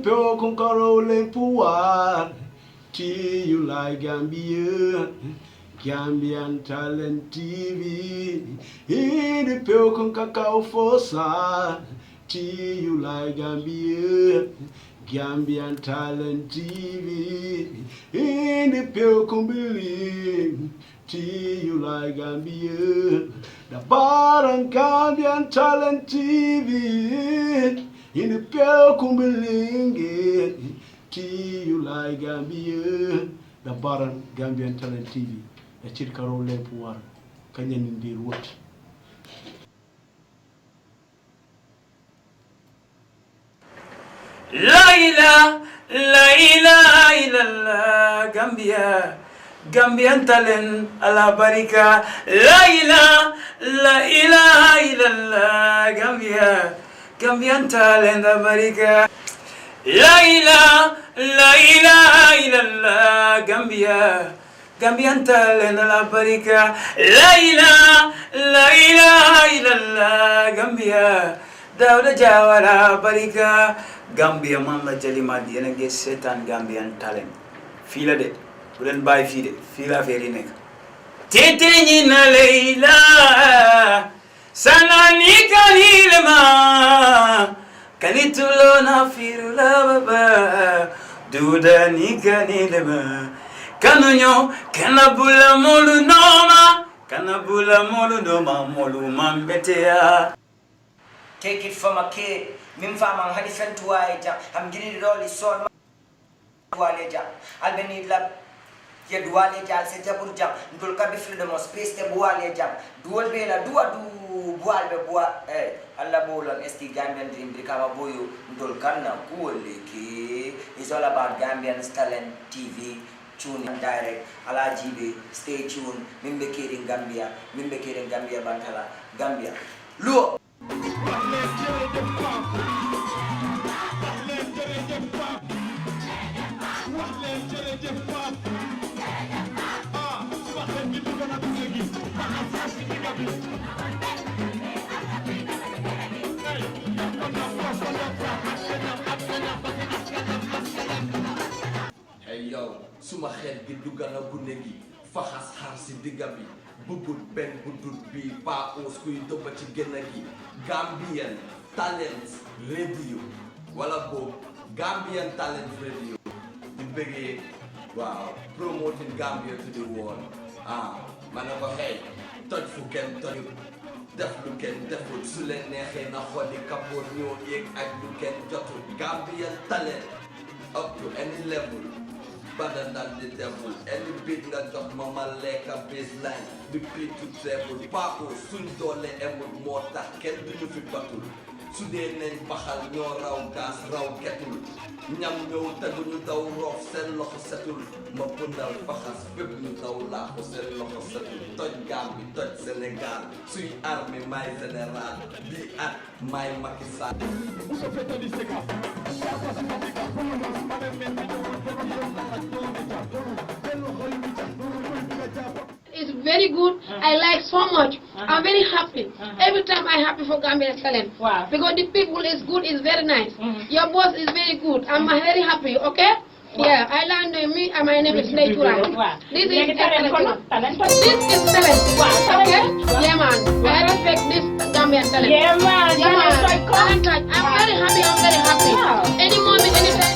pure con Carole Puan. T you like Gambia. Gambian Talent TV. In the pure con cacao fossa. T you like Gambia. Gambian Talent TV. In the pure con believe. T you like Gambia. The bar and Gambian Talent TV. In the pure con believe. T you like Gambia. The bar and Gambian Talent TV. The Chirkarole Puar. Kanyan in the road. La ilaha illallah Gambia. Gambian Talent ala barika. La ilaha illallah Gambia. Gambian Talent ala barika. La ilaha illallah Gambia. Gambian Talent ala barika. La ilaha illallah Gambia. Dawda Jawara barika. Gambia man la jalima di yéen a ngi seetaan Gambian Talent fii la de bu leen bàyyi fii de fii la affaire yi nekk tete ñi na Leila sanani kalilema kalitulo na firula baba duda ni kanilema kanunyo kanabula molu noma molu mambetea. Take it from a kid. Mim fama hadi fentuai jam. Am gini roli son duale jam. Albeni la ye duale jam se jabur jam. Ndul ka bi freedom of space te buale jam. Dual be la dua du bual be bua alla bolan esti Gambian dream brikama boyo ndul kanna kuole ki. It's all about Gambian Talent TV. Tune in direct. Ala jibe stay tuned. Mimbe kidding Gambia. Mimbe kidding Gambia Bantala. Gambia. Look. Hey yo, suma xel gi dugal na gune gi faxas xar si digga bi bubut ben budut bi pa os kuy doba ci genna gi Gambian Talents Radio wala boog Gambian Talents Radio di bëggee waaw promoting Gambia to the world man ko hey toj fu kenn toj def lu kenn deful su leen neexee na xolli kapoor ñoo yéeg ak lu kenn jotul Gambian Talent up to any level better than the devil. Any beat nga jox ma ma lekk a baseline di prix to treble paako suñ doole emul moo tax kenn duñu fi batul su dee nañ baxal ñoo raw gaas raw getul ñam ñëw te duñu daw roof seen loxo setul ma pëndal faxas bépp ñu daw laaxu seen loxo setul toj Gambie toj Senegal suy armée may général bi at may Macky Sall. It's very good. I like so much. I'm very happy. Every time I'm happy for Gambian Talent. Wow. Because the people is good, is very nice. Your boss is very good. I'm very happy, okay? Wow. Yeah, I learned me and my name is Natura. Wow. This is talent. Talent. This is talent. Wow. Okay? Yeah, man. I respect this Gambian Talent. Yeah, man. Yeah, man. I'm very happy. I'm very happy. Wow. Any moment, anytime.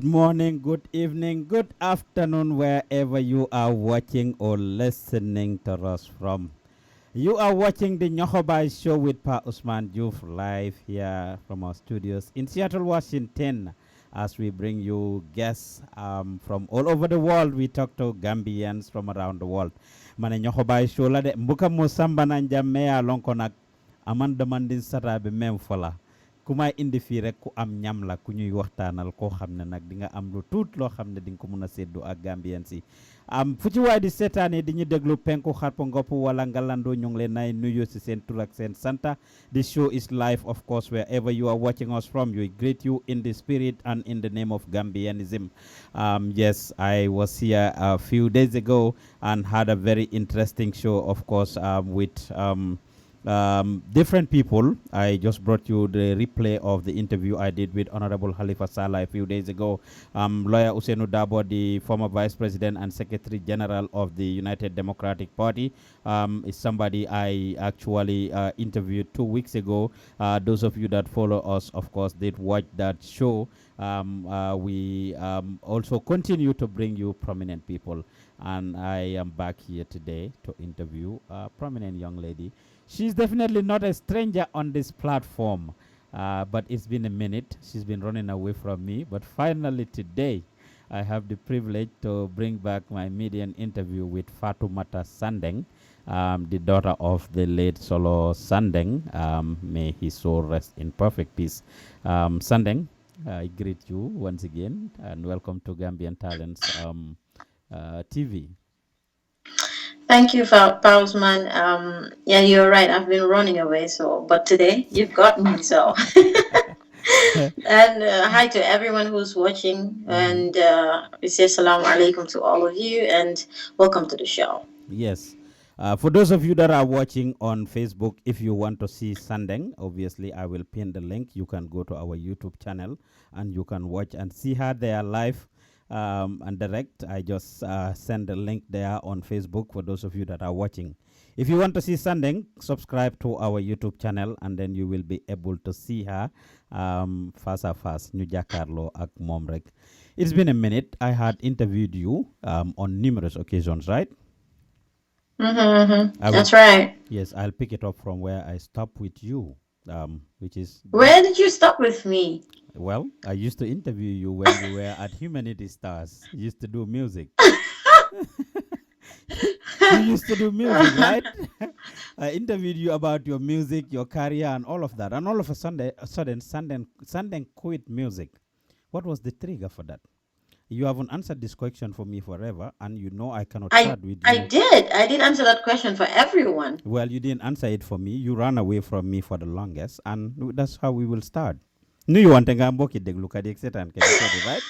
good morning, good evening, good afternoon, wherever you are watching or listening to us from. You are watching the NYOHOBAI show with Pa Usman JOOF live here from our studios in Seattle, Washington. As we bring you guests from all over the world, we talk to Gambians from around the world. Mane NYOHOBAI show la de mbuka musamba na njamea lonko nak amanda mandin sarabe mem fola. ku may indi fii rek ku am ñam la ku ñuy waxtaanal koo xam ne nag di nga am lu tuut loo xam ne di nga ko mun a séddu ak Gambien si fu ci waay di seetaane di ñu déglu penku xarpa ngopp wala ngalandoo ñu ngi leen nay nuyu si seen tur ak seen santa. This show is live, of course, wherever you are watching us from. We greet you in the spirit and in the name of Gambianism. Yes, I was here a few days ago and had a very interesting show, of course, with different people. I just brought you the replay of the interview I did with Honorable Halifa Sallah a few days ago. Lawyer Usainu Dabo, the former Vice President and Secretary General of the United Democratic Party, is somebody I actually interviewed 2 weeks ago. Those of you that follow us, of course, did watch that show. We also continue to bring you prominent people. And I am back here today to interview a prominent young lady. She's definitely not a stranger on this platform, but it's been a minute. She's been running away from me. But finally today, I have the privilege to bring back my median interview with Fatoumatta Sandeng, the daughter of the late Solo Sandeng. May his soul rest in perfect peace. Sandeng, I greet you once again and welcome to Gambian Talents TV. Thank you, Pausman. Yeah, you're right. I've been running away, but today you've got me. And hi to everyone who's watching, and we say salaam alaikum to all of you, and welcome to the show. Yes. For those of you that are watching on Facebook, if you want to see Sandeng, obviously I will pin the link. You can go to our YouTube channel and you can watch and see her there live. And direct. I just send a link there on Facebook for those of you that are watching. If you want to see Sandeng, subscribe to our YouTube channel and then you will be able to see her fast. Ñu jàkkaarloo ak moom rek. It's been a minute. I had interviewed you on numerous occasions, right? That's right. Yes, I'll pick it up from where I stopped with you, which is... Where did you stop with me? Well, I used to interview you when you were at Humanity Starz. You used to do music. You used to do music, right? I interviewed you about your music, your career, and all of that. And all of a sudden, Sandeng quit music. What was the trigger for that? You haven't answered this question for me forever, and you know I cannot start with you. I did answer that question for everyone. Well, you didn't answer it for me. You ran away from me for the longest, and that's how we will start. No, you want to go and déglu kat yeeg seetaan kat right?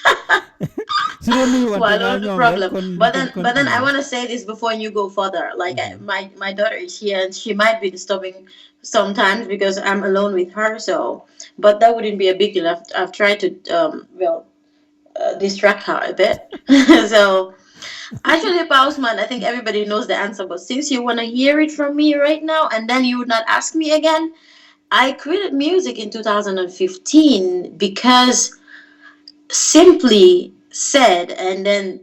Well, no problem. But then I want to say this before you go further. Like my daughter is here and she might be disturbing sometimes because I'm alone with her. So, but that wouldn't be a big deal. I've tried to distract her a bit. So, actually, Pausman, I think everybody knows the answer. But since you want to hear it from me right now, and then you would not ask me again, I quit music in 2015 because simply said and then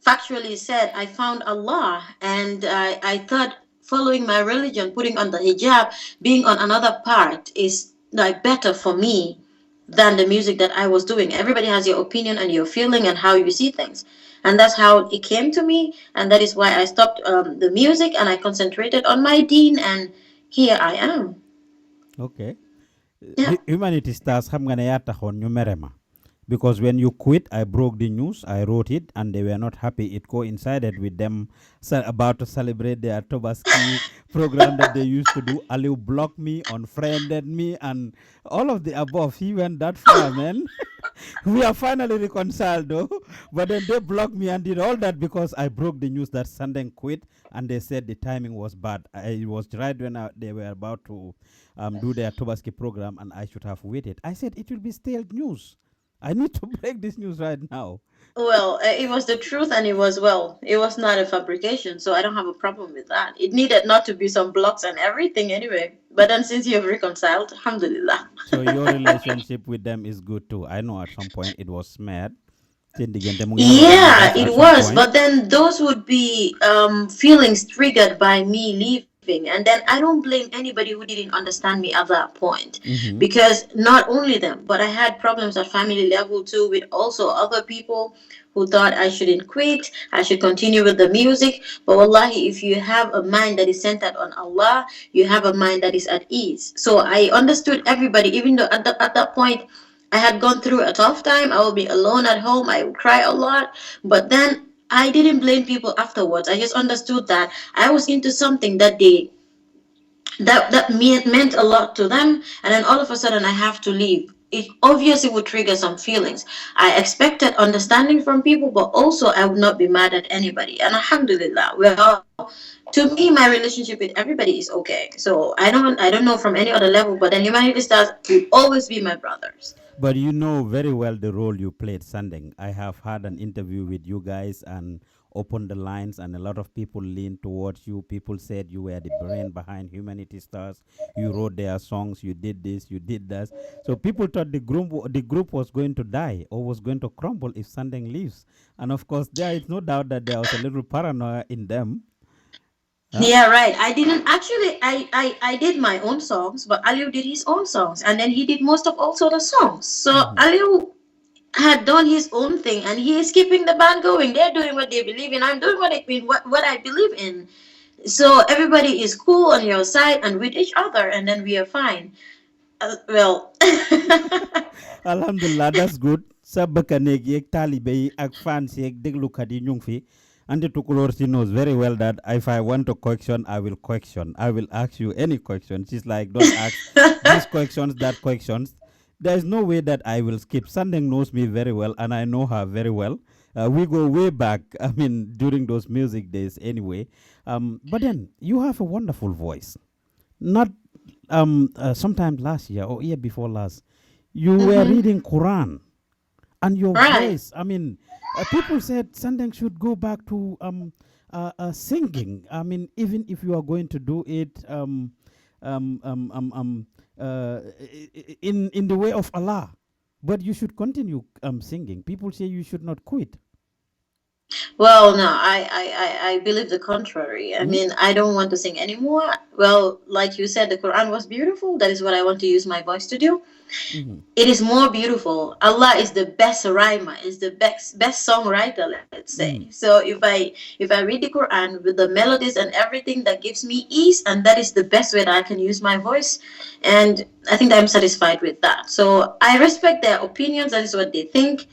factually said, I found Allah and I thought following my religion, putting on the hijab, being on another part is like better for me than the music that I was doing. Everybody has your opinion and your feeling and how you see things. And that's how it came to me. And that is why I stopped the music and I concentrated on my deen. And here I am. Okay. Yeah. Humanity Starz xam nga ne yaa taxoon ñu mere ma because when you quit I broke the news, I wrote it and they were not happy. It coincided with them about to celebrate their Tobaski program that they used to do. Aliu blocked me, unfriended me and all of the above. He went that far, man. We are finally reconciled though, but then they blocked me and did all that because I broke the news that Sandeng quit and they said the timing was bad. It was right when they were about to do their Tobaski program and I should have waited. I said it will be stale news. I need to break this news right now. Well, it was the truth and it was not a fabrication. So I don't have a problem with that. It needed not to be some blocks and everything anyway. But then since you have reconciled, alhamdulillah. So your relationship with them is good too. I know at some point it was mad Yeah, it was. But then those would be feelings triggered by me leaving. And then I don't blame anybody who didn't understand me at that point. Because not only them, but I had problems at family level too with also other people who thought I shouldn't quit, I should continue with the music. But wallahi, if you have a mind that is centered on Allah, you have a mind that is at ease. So I understood everybody, even though at that point I had gone through a tough time. I would be alone at home. I would cry a lot. But then I didn't blame people afterwards. I just understood that I was into something that meant a lot to them, and then all of a sudden I have to leave. It obviously would trigger some feelings. I expected understanding from people, but also I would not be mad at anybody. And alhamdulillah, well, to me, my relationship with everybody is okay. So I don't know from any other level, but then Humanity Stars will always be my brothers. But you know very well the role you played, Sandeng. I have had an interview with you guys and opened the lines, and a lot of people leaned towards you. People said you were the brain behind Humanity Stars. You wrote their songs. You did this. You did that. So people thought the group was going to die or was going to crumble if Sandeng leaves. And of course, there is no doubt that there was a little paranoia in them. Yeah, right. I didn't actually. I did my own songs, but Aliu did his own songs, and then he did most of also the songs. So Aliu had done his own thing, and he is keeping the band going. They're doing what they believe in. I'm doing what I believe in. So everybody is cool on your side and with each other, and then we are fine. Well, Alhamdulillah, that's good. Sa bëkkaneeg yeeg taalibe yi ak fans yeeg déglukat yi ñu ngi fi. And the Tukulorsi knows very well that if I want a question, I will question. I will ask you any question. She's like, don't ask these questions, that questions. There is no way that I will skip. Sandeng knows me very well, and I know her very well. We go way back, I mean, during those music days anyway. But then, you have a wonderful voice. Not sometime last year or year before last, you were reading Quran. And your voice, I mean, people said Sandeng should go back to singing. I mean, even if you are going to do it in the way of Allah, but you should continue singing. People say you should not quit. well, no, I believe the contrary. I mean, I don't want to sing anymore. Well, like you said, the Quran was beautiful. That is what I want to use my voice to do. It is more beautiful. Allah is the best rhymer, is the best songwriter, let's say. So if I read the Quran with the melodies and everything, that gives me ease, and that is the best way that I can use my voice. And I think I'm satisfied with that. So I respect their opinions. That is what they think.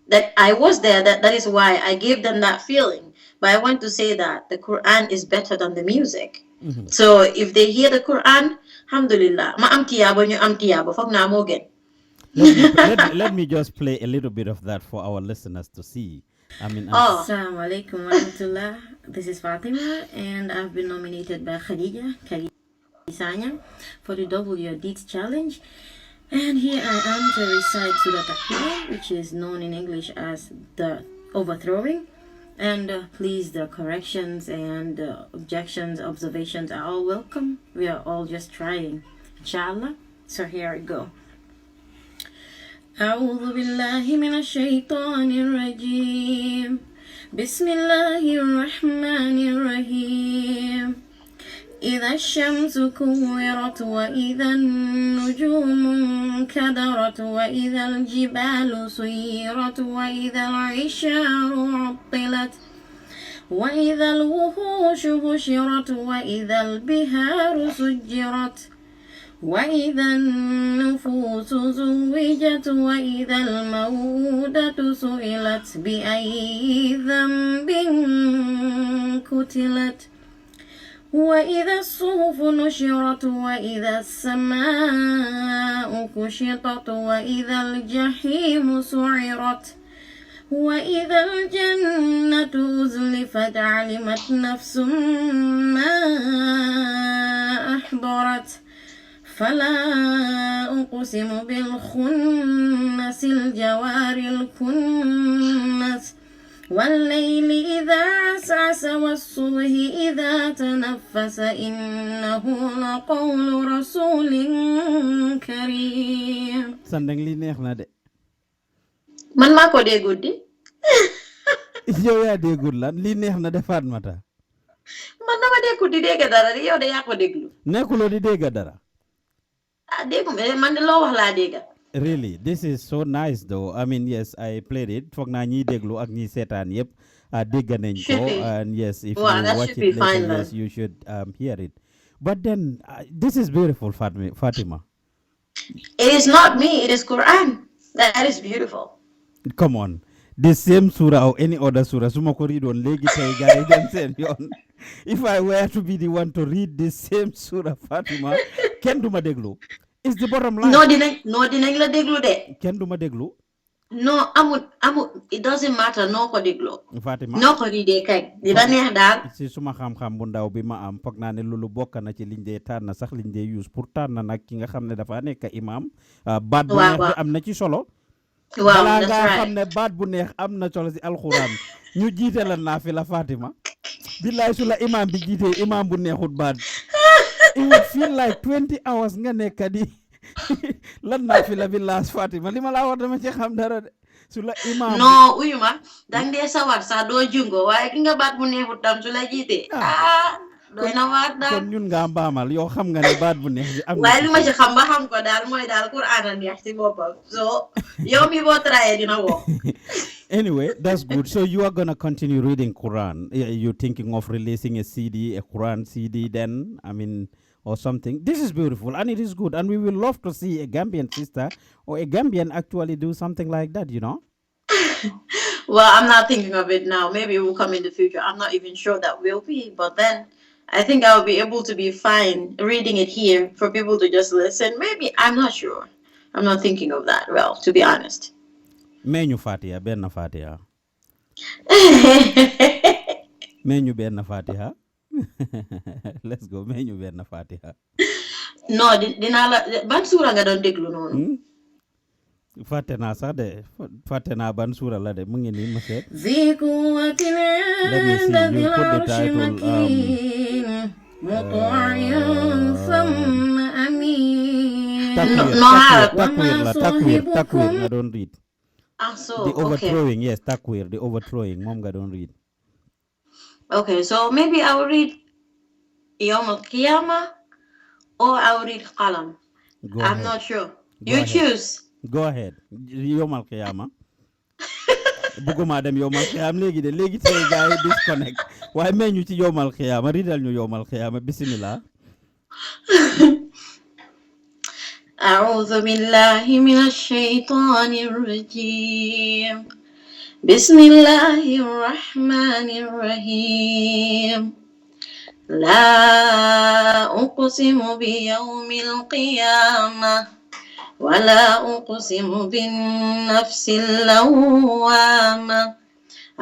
That I was there. That is why I gave them that feeling. But I want to say that the Quran is better than the music. So if they hear the Quran, alhamdulillah, ma am tiyaba ñu am tiyaba foog naa moo gën. Let me just play a little bit of that for our listeners to see. I mean, Assalamu alaikum wa rahmatullah. This is Fatima, and I've been nominated by Khadija Sanya for the W Deeds Challenge. And here I am to recite Surah Takbir, which is known in English as the overthrowing. And please, the corrections and objections, observations are all welcome. We are all just trying, inshallah. So here I go. أعوذ بالله من الشيطان الرجيم بسم الله الرحمن الرحيم إذا الشمس كورت وإذا النجوم انكدرت وإذا الجبال سيرت وإذا العشار عطلت وإذا الوحوش حشرت وإذا البحار سجرت وإذا النفوس زوجت وإذا الموءودة سئلت بأي ذنب قتلت وإذا الصحف نشرت وإذا السماء كشطت وإذا الجحيم سعرت وإذا الجنة أزلفت علمت نفس ما أحضرت فلا أقسم بالخنس الجوار الكنس والليل إذا عسعس والصبح إذا تنفس إنه لقول رسول كريم. Sandeng li neex na de. Man maa ko déggul di. yow yaa déggul lan li neex na de Fatoumatta. man dama déggu di dégg dara yow de yaa ko déglu. nekkuloo di dégg dara. ah déggu man de loo wax laa dégg. Really, this is so nice though. I mean, yes, I played it. Foog naa ñiy déglu ak ñiy seetaan yëpp dégg nañ ko. And yes, if you watch it later, yes, you should hear it. But then, this is beautiful, Fatima. It is not me. It is Quran. That is beautiful. Come on. The same surah or any other surah. Suma ko read on legi tay guys dem sen yon. If I were to be the one to read the same surah, Fatima, ken duma déglu. It's the bottom line. No dinañ la déglu de. Ken duma déglu. No, amut. It doesn't matter. No ko déglu. Fatima. No ko di kay. Dina neex daal. Si suma xam-xam bu ndaw bi ma am foog naa ne loolu bokk na ci liñ dee tànn sax liñ dee use pour tànn nag ki nga xam ne dafa nekk imam. Baat bu neex bi am na ci solo. Waaw, balaa that's nga right. xam ne baat bu neex am na solo si alxuraan ñu jiite la naa fi la Fatima. Billaay su la imam bi jiitee imam bu neexut baat. It would feel like 20 hours nga nekk di lan naa fi la bi laas Fatima li ma laa wax dama ci xam dara de su la imam No, uyu ma dang dee sawar sax doo jungo waaye ki nga baat bu neexut tam su la jiite. Doy na waar daal. kon ñun nga mbaamal yow xam nga ne baat bu neex bi am na. waaye li ma ci xam ba xam ko daal mooy daal Quran a neex ci boppam. So yow mi boo traye dina woo. Anyway, that's good. So you are gonna continue reading Quran. You're thinking of releasing a CD, a Quran CD then? I mean, or something. This is beautiful and it is good. And we will love to see a Gambian sister or a Gambian actually do something like that, you know? Well, I'm not thinking of it now. Maybe it will come in the future. I'm not even sure that will be. But then I think I'll be able to be fine reading it here for people to just listen. Maybe. I'm not sure. I'm not thinking of that. Well, to be honest. Menu Fatiha, benna Fatiha. Menu benna Fatiha. Let's go. Menu benna Fatiha. No, dinaa la ban suura nga doon déglu noonu. Fàtte naa sax de fàtte naa ban suura la de mu ngi nii ma seet. ذي قوة عند ذي العرش مكين مطاع ثم أمين takwir nga doon read. So The overthrowing, yes, takwir, the overthrowing moom nga doon read. Okay, so maybe I will read Yom al-Qiyamah or I will read Qalam. I'm not sure. You choose. Go ahead. Yom al-Qiyamah. Buguma dem Yom al-Qiyamah léegi tey gars yi disconnect. Waaye mee ñu ci Yom al-Qiyamah ridal ñu Yom al-Qiyamah bismillah. أعوذ بالله من الشيطان الرجيم بسم الله الرحمن الرحيم لا أقسم بيوم القيامة ولا أقسم بالنفس اللوامة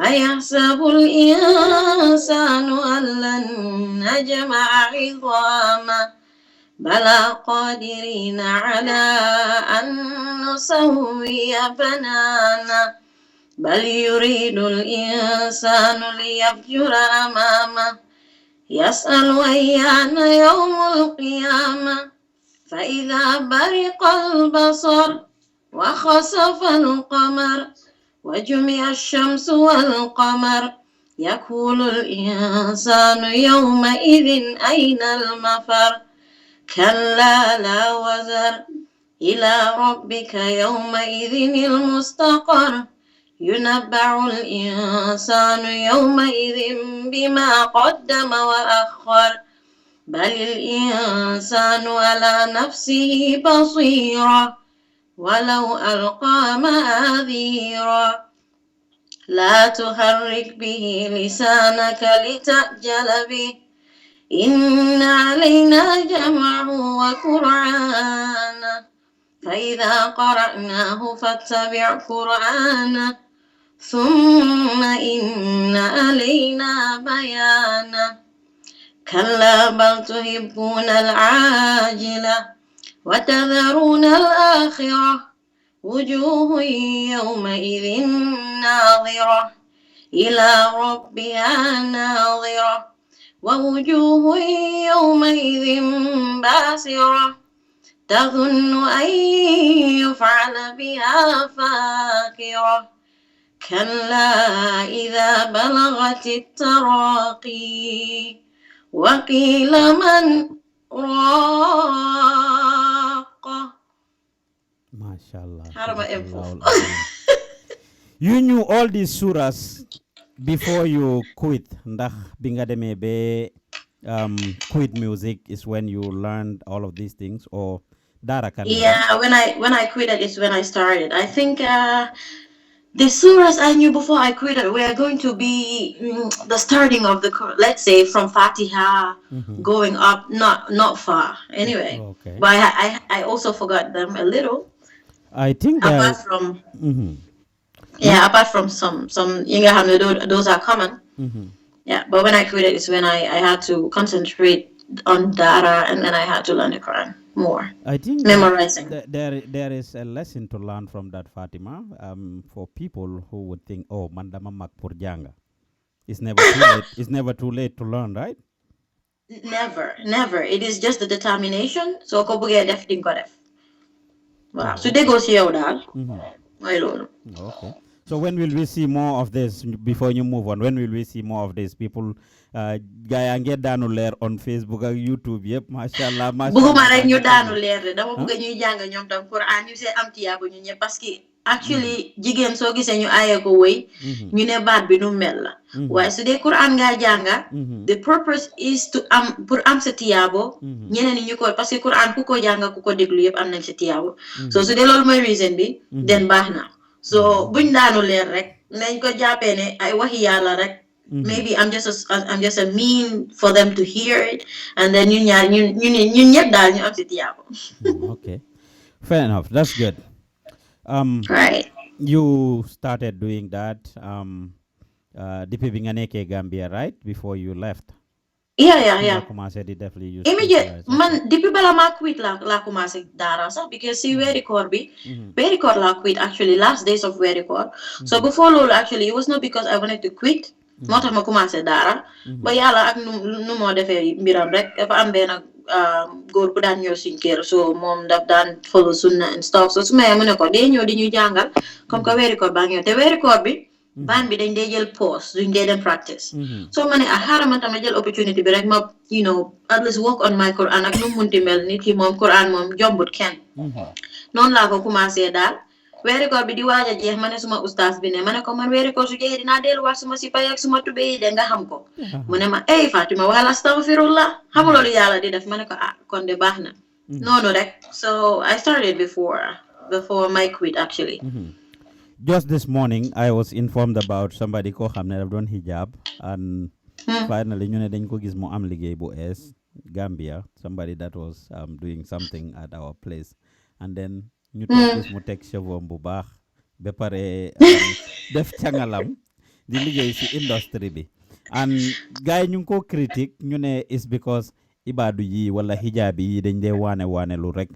أيحسب الإنسان أن لن نجمع عظامه بلى قادرين على أن نسوي بنانا بل يريد الإنسان ليفجر أمامه يسأل أيان يوم القيامة فإذا برق البصر وخسف القمر وجمع الشمس والقمر يقول الإنسان يومئذ أين المفر كلا لا وزر إلى ربك يومئذ المستقر ينبع الإنسان يومئذ بما قدم وأخر بل الإنسان على نفسه بصيرة ولو ألقى معاذيرا لا تحرك به لسانك لتعجل به إن علينا جمعه وقرآنه فإذا قرأناه فاتبع قرآنه ثم إن علينا بيانه كلا بل تحبون العاجلة وتذرون الآخرة وجوه يومئذ ناظرة إلى ربها ناظرة ووجوه يومئذ باسرة تظن أن يفعل بها فاقرة كلا إذا بلغت التراقي وقيل من راق. MashaAllah. How do I improve? You knew all these surahs before you quit. Ndax bi nga demee ba quit music is when you learned all of these things, or dara kan? Yeah, when I quit it is when I started. I think the surahs I knew before I quit it were going to be the starting of the, let's say, from Fatiha going up, not far. Anyway, Okay. but I also forgot them a little. I think Apart from apart from some those are common. Yeah, but when I quit it is when I had to concentrate on data, and then I had to learn the Quran more. I think memorizing. There is a lesson to learn from that, Fatima. For people who would think, oh, mandama makpur janga. It's never too late. It's never too late to learn, right? Never. It is just the determination. So ko buge def ding ko def. Wow. So they go see you dal. Okay. So when will we see more of this before you move on? When will we see more of this? People gaya get daanu leer on Facebook ak YouTube yep, mashallah. Buguma rek ñu daanu leer de dama bëgg ñuy jàng ñoom tam Quran ñu sé am tiyabu ñu ñëpp parce que actually jigéen soo gisee ñu ayé ko wëy ñu ne baat bi nu mel la waaye su dee Quran nga jànga the purpose is to pour am sa tiyaabo ñeneen ñi ñu ko parce que Quran ku ko jànga ku ko déglu yëpp am nañ sa tiyaabo so su dee loolu mooy reason bi den baax na so buñ daanu leer rek nañ ko jàppee ne ay waxi yàlla rek. Maybe I'm just a mean for them to hear it, and then you Okay, fair enough. That's good. Right. You started doing that depuis bi nga nekkee Gambia, right? Before you left. Yeah. Immediate. Man, depuis bala ma quit la commencé dara sax because si weeri koor bi weeri koor la quit actually last days of weeri koor. So before lolu actually it was not because I wanted to quit. moo tax ma commencé daara ba yàlla ak nu moo defee mbiram rek dafa am benn góor ku daan ñëw suñ kër so moom daf daan follow sunna and stuff so su ma mu ne ko dee ñëw di ñu jàngal comme que weeri koor baa ngi ñëw te weeri koor bi baan bi dañ dee jël pause duñ dee dem practice so ma ne xaaral ma tama jël opportunity bi rek ma at least work on my Quran ak nu munti mel nit ki moom Quran moom jombut kenn noonu laa ko commencé daal weeri koor bi di waaja jeex ma ne suma ustaas bi ne ma ne ko man weeri koor su jeexee dinaa delluwaat suma sipay ak suma tubéy de nga xam ko mu ne ma Fatima waxal astaghfirullah xam loolu yàlla di def ma ne ko kon de baax na noonu rek so I started before my quit actually. Just this morning I was informed about somebody ko xam ne daf doon hijab and finally ñu ne dañ ko gis mu am liggéey bu ees Gambia, somebody that was doing something at our place and then ñu gis mu teg cheveux bu baax ba pare def cangalam di liggéey ci industry bi and gars yi ñu ngi ko critique ñu ne is because ibaadu yi wala hijabi yi dañ dee waane lu rek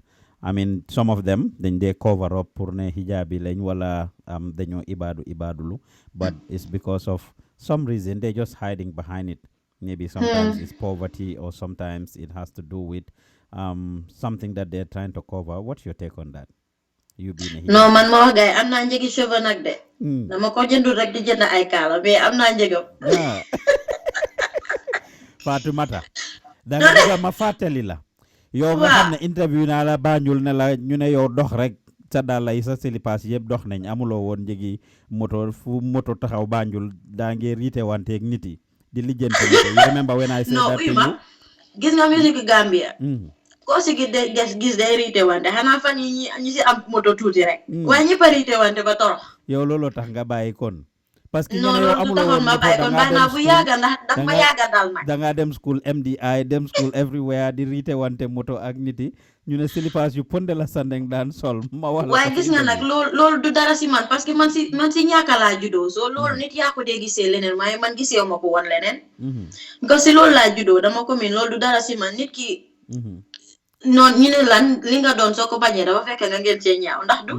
I mean some of them dañ dee cover up pour ne hijabi lañ wala dañoo ibaadulu but it's because of some reason they're just hiding behind it. Maybe sometimes it's poverty or sometimes it has to do with something that they're trying to cover. What's your take on that? No man ma wax gay am naa njëgi cheveux nag de dama ko jëndul rek di jënd ay kaala mais am naa njëgam Fatoumatta danga bëgg ma fàttali la yow nga xam ne interview naa la Banjul ne la ñu ne yow dox rek sa dàlla yi sa silipaas yëpp dox nañ amuloo woon njëgi moto fu moto taxaw Banjul daa ngee riite wanteeg nit yi di lijjanti you remember when I said that to you gis nga musique Gambia ko si gis day riite wante xanaa fan yi ñi si am moto tuuti rek waaye ñi pa riite wante ba torox yow looloo tax nga bàyyi kon parce que non amuloo ma bàyyi kon bàyyi naa bu yàgga ndax daf ma yàgga dal nag da nga dem school MDI dem school everywhere di riite wante moto ak nit yi ñu ne silipaas yu ponde la Sandeng daan sol ma wax la waaye gis nga nag loolu du dara si man parce que man si ñàkka laa juddoo so loolu nit yaa ko dee gisee leneen waaye man gisee ma ko woon leneen parce que si loolu laa juddoo dama ko miin loolu du dara si man nit ki noonu ñu ne lan li nga doon soo ko bañee dafa fekk nga ngeen cee ñaaw ndax du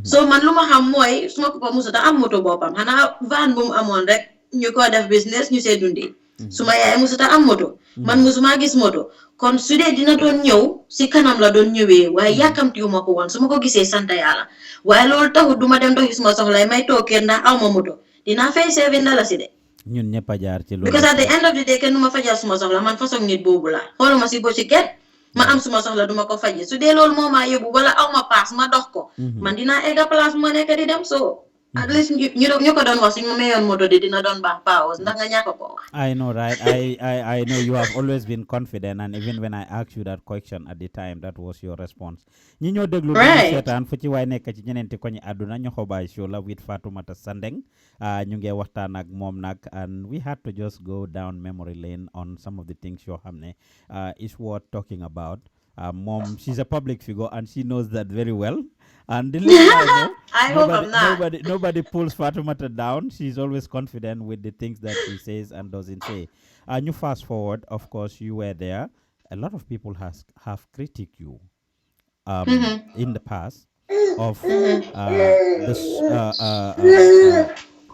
so man lu ma xam mooy suma papa musuta am moto boppam xanaa van bu mu amoon rek ñu ko def business ñu see dundi suma yaay musuta am moto man musuma gis moto kon su dee dina doon ñëw si kanam la doon ñëwee waaye yàkkamtiwuma ko woon su ma ko gisee sant yàlla waaye loolu taxut duma dem doxi suma soxlay may toog kër ndax aw ma moto dinaa fay $7 de ñun ñëpp a jaar ci loolu because at the end of the day kenn du ma fajal suma soxla man façon nit boobu la xooluma si bo ci kenn ma am suma soxla duma ko faje su dee loolu moo maa yóbbu wala aw ma paas ma dox ko man dinaa egga place bu ma nekk di dem so at least ñu ko doon wax suñu ma mayoon moto de dina doon baax paos ndax nga ñàkk ko wax. I know, right? I know you have always been confident, and even when I asked you that question at the time, that was your response. ñi ñoo déglu seetaan fu ci waay nekk ci ñeneenti ko ñi àdduna NYOHOBAI show la with Fatoumatta Sandeng ñu ngi waxtaan ak moom nag, and we had to just go down memory lane on some of the things yoo xam ne is worth talking about. Mom, she's a public figure and she knows that very well. And the I hope I'm not. Nobody pulls Fatoumatta down. She's always confident with the things that she says and doesn't say. And you fast forward, of course, you were there. A lot of people have critiqued you in the past of this.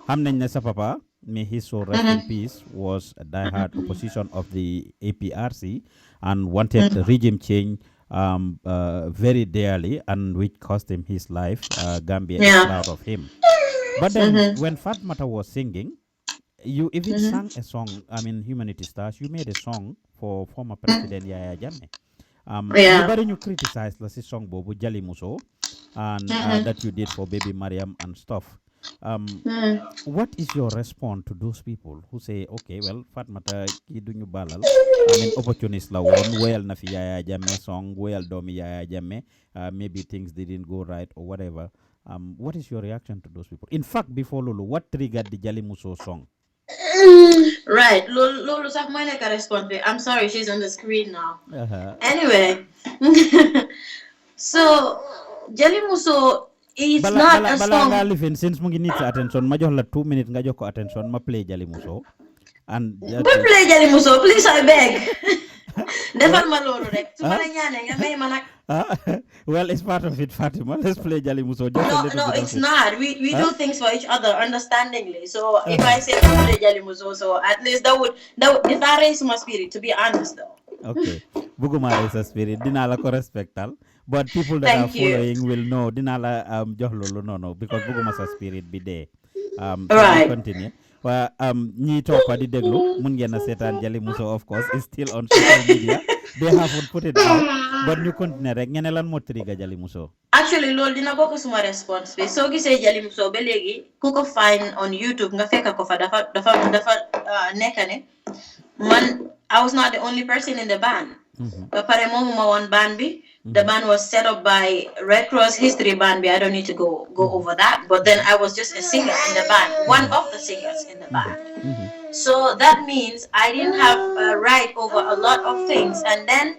Hamnen Nessa Papa, may his soul rest in peace, was a diehard opposition of the APRC and wanted regime change very dearly, and which cost him his life. Gambia is proud of him. But then when Fatoumatta was singing, you even sang a song, I mean, Humanity Starz, you made a song for former President Yaya Jammeh. You criticized the song Bobu Jali Muso and that you did for Baby Mariam and stuff. What is your response to those people who say, okay, well, Fatoumatta ki duñu balal, I mean, opportunist la won, well na fi Yaya Jammeh song, well domi Yaya Jammeh, maybe things didn't go right or whatever. What is your reaction to those people? In fact, before Lulu, what triggered the Jali Muso song? Right, Lulu sak mo na ka respond. I'm sorry, she's on the screen now. Anyway, so Jali Muso is not a song. Since mu ngi need sa attention, ma jox la 2 minutes nga jox ko attention, ma play Jali Muso. And play Jali Muso, please, I beg. Defal ma lolu rek. Su ma la ñaané nga may ma nak. Well, it's part of it, Fatima. Let's play Jali Muso. No, it's not. We do things for each other understandingly. So if I say play Jali Muso, so at least that would raise my spirit, to be honest though. Okay. Buguma raise a spirit. Dina la ko respectal. But people that are following will know. Dina la jox lolu no because buguma sa spirit be there. Right. Continue. Well, ñi toppa di déglu mun ngeen a seetaan Jali Muso, of course, is still on social media. They haven't put it out, but ñu continue rek ngeen lan mo trigga Jali Muso. Actually, loolu dina bokk suma response bi soo gisee Jali Muso ba léegi ku ko find on YouTube nga fekk ko fa dafa nekk ne man I was not the only person in the band. Ba pare moomu ma woon band bi. The band was set up by Red Cross History Band. I don't need to go over that. But then I was just a singer in the band, one of the singers in the band. So that means I didn't have a right over a lot of things. And then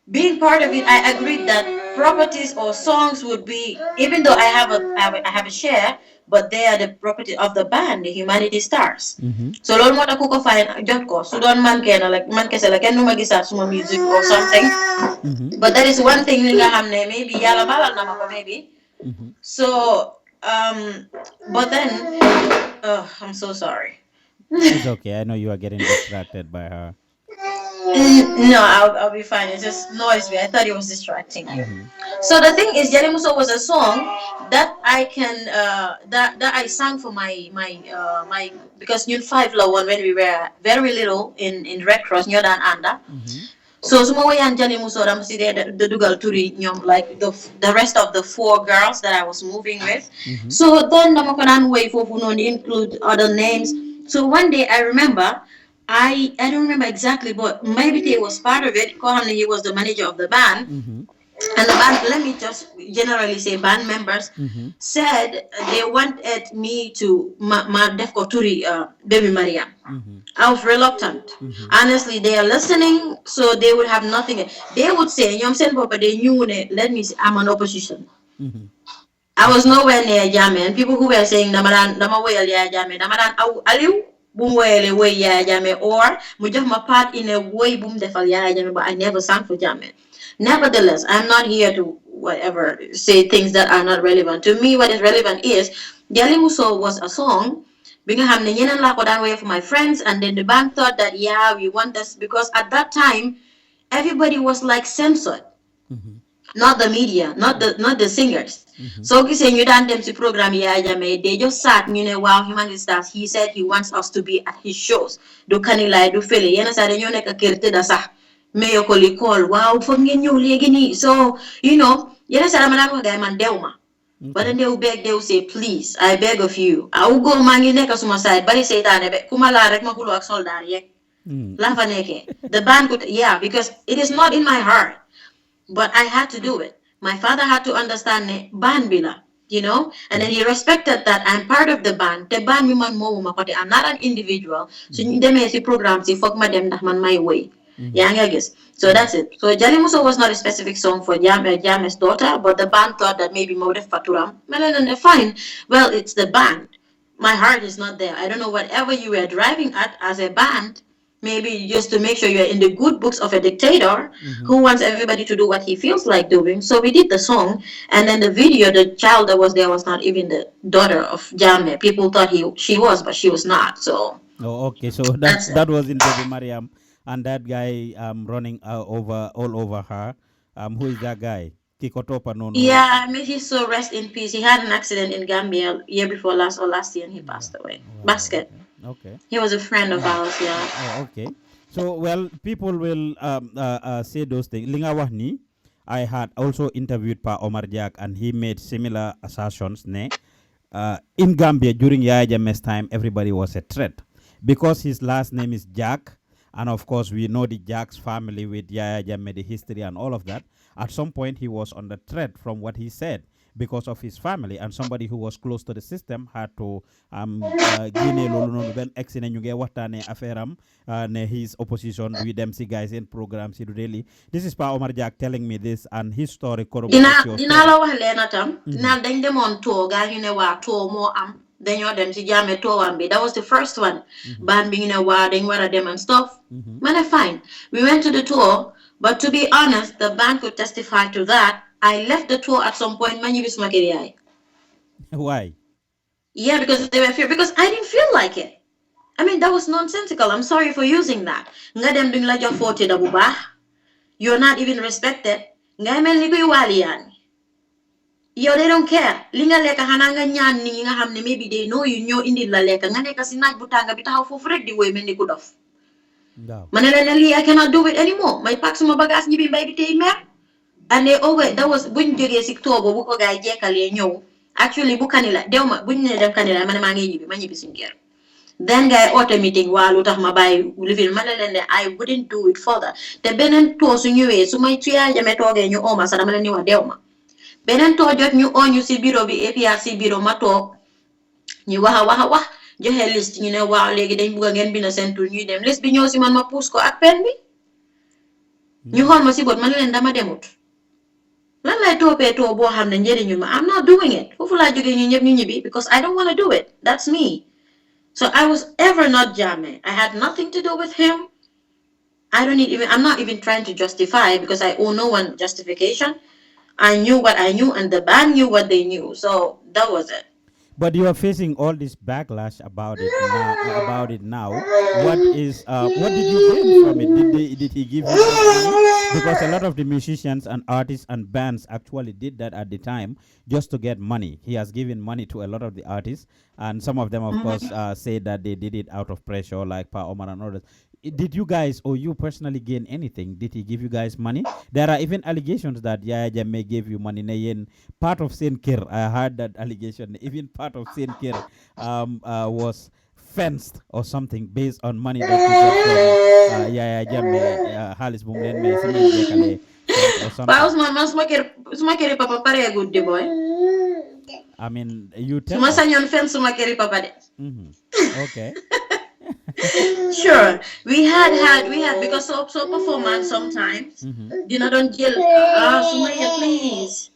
being part of it, I agreed that properties or songs would be, even though I have a share, but they are the property of the band, the Humanity Starz. So lolo mo ta ko fine jot ko. So don man kena like man kese like ken numa gisat suma music or something. But that is one thing nga xamne maybe yalla balal na mako maybe. So but then I'm so sorry. It's okay. I know you are getting distracted by her. No, I'll be fine. It's just noise. I thought it was distracting you. So the thing is, Jali Muso was a song that I can that I sang for my because New 5 la one when we were very little in Red Cross New Dan Anda. So suma wayan Jali Muso dama si the dugal turi ñom like the rest of the 4 girls that I was moving with. So then dama ko nan way fofu non include other names. So one day I remember I don't remember exactly, but maybe he was part of it. He was the manager of the band. And the band, let me just generally say band members, said they wanted me to defko turi Baby Maria. I was reluctant. Honestly, they are listening, so they would have nothing. They would say, Papa, they knew, let me say, I'm an opposition. I was nowhere near Jammeh. And people who were saying, Dama way Jammeh, Damaran Aliu. Boom way Yaya Jammeh or mu jox ma part in a way boom defal Yaya Jammeh, but I never sang for Jammeh. Nevertheless, I'm not here to whatever say things that are not relevant. To me, what is relevant is Jali Muso was a song Binga hamne ñeneen laa ko daan way for my friends, and then the band thought that yeah, we want this because at that time everybody was like censored. Not the media, not the singers. So gisee ñu daan dem si programme Yaya Jammeh, they just sat ñu ne wow, Humanity Starz, he said he wants us to be at his shows. Du kanilaay du fële yenn saa dañoo nekk kër tëdda sax mayo ko li call waaw foog ngeen ñëw léegi nii. So you know yenn saa dama daan wax gaay man dew ma. But then they will say, please, I beg of you. I will go mangi neka suma side. Bari seytane be kumala rek ma hulu ak soldar yek. Lafa neke. The band could, yeah, because it is not in my heart. But I had to do it. My father had to understand ne band bila, you know, and then he respected that I'm part of the band. The band mi man mo makote. I'm not an individual. So ñu demee si programme si fok ma dem ndax man my way. Yeah, I guess. So that's it. So Jali Muso was not a specific song for Jammeh's daughter, but the band thought that maybe Modef Faturam. Melan, fine. Well, it's the band. My heart is not there. I don't know whatever you were driving at as a band. Maybe just to make sure you're in the good books of a dictator who wants everybody to do what he feels like doing. So we did the song, and then the video, the child that was there was not even the daughter of Jammeh. People thought she was, but she was not. So. Oh, okay. So that was in Baby Mariam. And that guy running all over her. Who is that guy? Kikotopa no. Yeah, I mean he's so rest in peace. He had an accident in Gambia year before last or last year, and he passed away. Wow. Basket. Okay. He was a friend of ours. Yeah. Oh, okay. So well, people will say those things. Linga wahni, I had also interviewed Pa Omar Jack, and he made similar assertions. In Gambia during Yaya Jammeh's time, everybody was a threat because his last name is Jack. And of course, we know the Jack's family with Yaya Jammeh, the history and all of that. At some point, he was under threat from what he said because of his family. And somebody who was close to the system had to his opposition with them see guys in programs. This is Pa Omar Jack telling me this, and his story corroborates your story. That was the first one. Band being a wedding, what them and stuff. Man, fine. We went to the tour, but to be honest, the band could testify to that. I left the tour at some point. Why? Yeah, because they were fear. Because I didn't feel like it. I mean, that was nonsensical. I'm sorry for using that. You're not even respected. Yo, they don't care. Linga leka hananga nyan ni nga hamne maybe they know you know indi la leka nga neka sinaj butanga bitaw fofu rek di way melni ku dof. Manele I cannot do it anymore. My pack suma bagage ñibi mbay bi tay mer. And they always that was buñ joge ci togo bu ko gaay jekale ñew. Actually bu kanila dewma buñ ne dem kanila man ma ngay ñibi ma ñibi suñu kër. Then guy auto meeting wa lutax ma bay living manele ne I wouldn't do it further. Te benen to su ñewé su may tuya jame toge ñu oma sa dama leen ni wax dewma. Benen to jot ñu oñu ci bureau bi APRC bureau ma tok ñu wax joxe liste ñu ne waaw légui dañ bëgg ngeen bind sen tour ñuy dem liste bi ñëw ci man ma pousse ko ak pen bi ñu xol ma ci bot man leen dama demut lan lay topé to bo xamne ñëriñu ma I'm not doing it fofu la joggé ñu ñëp ñu ñibi because I don't want to do it. That's me. So I was ever not Jammeh. I had nothing to do with him. I'm not even trying to justify because I owe no one justification. I knew what I knew, and the band knew what they knew. So that was it. But you are facing all this backlash about it now. What did you gain from it? Did he give you money? Because a lot of the musicians and artists and bands actually did that at the time just to get money. He has given money to a lot of the artists, and some of them, of course, say that they did it out of pressure, like Pa Omar and others. Did you guys or you personally gain anything? Did he give you guys money? There are even allegations that Yaya Jammeh gave you money. Part of Saint Kir, I heard that allegation. Even part of Saint Kir was fenced or something based on money that you got from Yaya Jammeh, Halis Bumlen, or something. Papa pare good boy. I mean, you tell us. Papa. Okay. Sure, we had because so performance sometimes. Dina don't jail. Sumaya, please.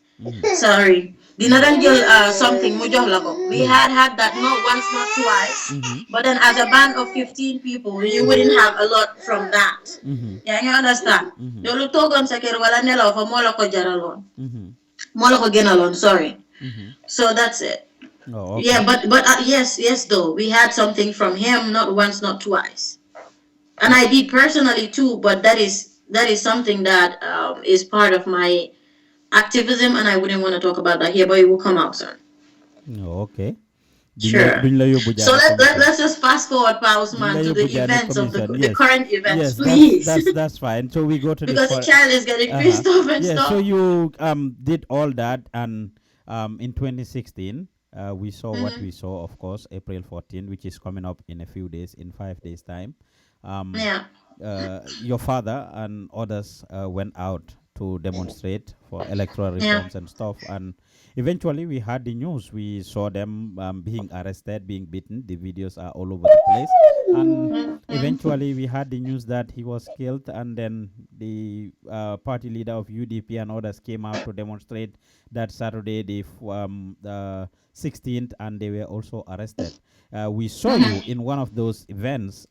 Sorry. Dina don't jail something. We had that not once, not twice. But then as a band of 15 people, you wouldn't have a lot from that. Yeah, you understand? Dolu togon sa kër wala nelaw fa mo la ko jaralon. Mo la ko genalon, sorry. So that's it. Oh, Yeah, okay. but yes, though we had something from him, not once, not twice, and Oh, I did personally too. But that is something that is part of my activism, and I wouldn't want to talk about that here, but it will come out soon. oh, okay. Sure. Duñ la yóbbu So Janneh commission. let's just fast forward, Duñ la Pausman, to the yóbbu Janneh events of commission. the Yes. current events, Yes, that's please, that's that's fine. So we go to the because the child is getting uh-huh. pissed off and Yeah, so stuff. you did all that, and in 2016 we saw what we saw, of course, April 14, which is coming up in a few days, in 5 days time. um Yeah. your father and others went out to demonstrate for electoral Yeah. reforms and stuff, and eventually we had the news. We saw them being arrested, being beaten. The videos are all over the place, and eventually we had the news that he was killed, and then the party leader of UDP and others came out to demonstrate that Saturday, the 16th, and they were also arrested. We saw you in one of those events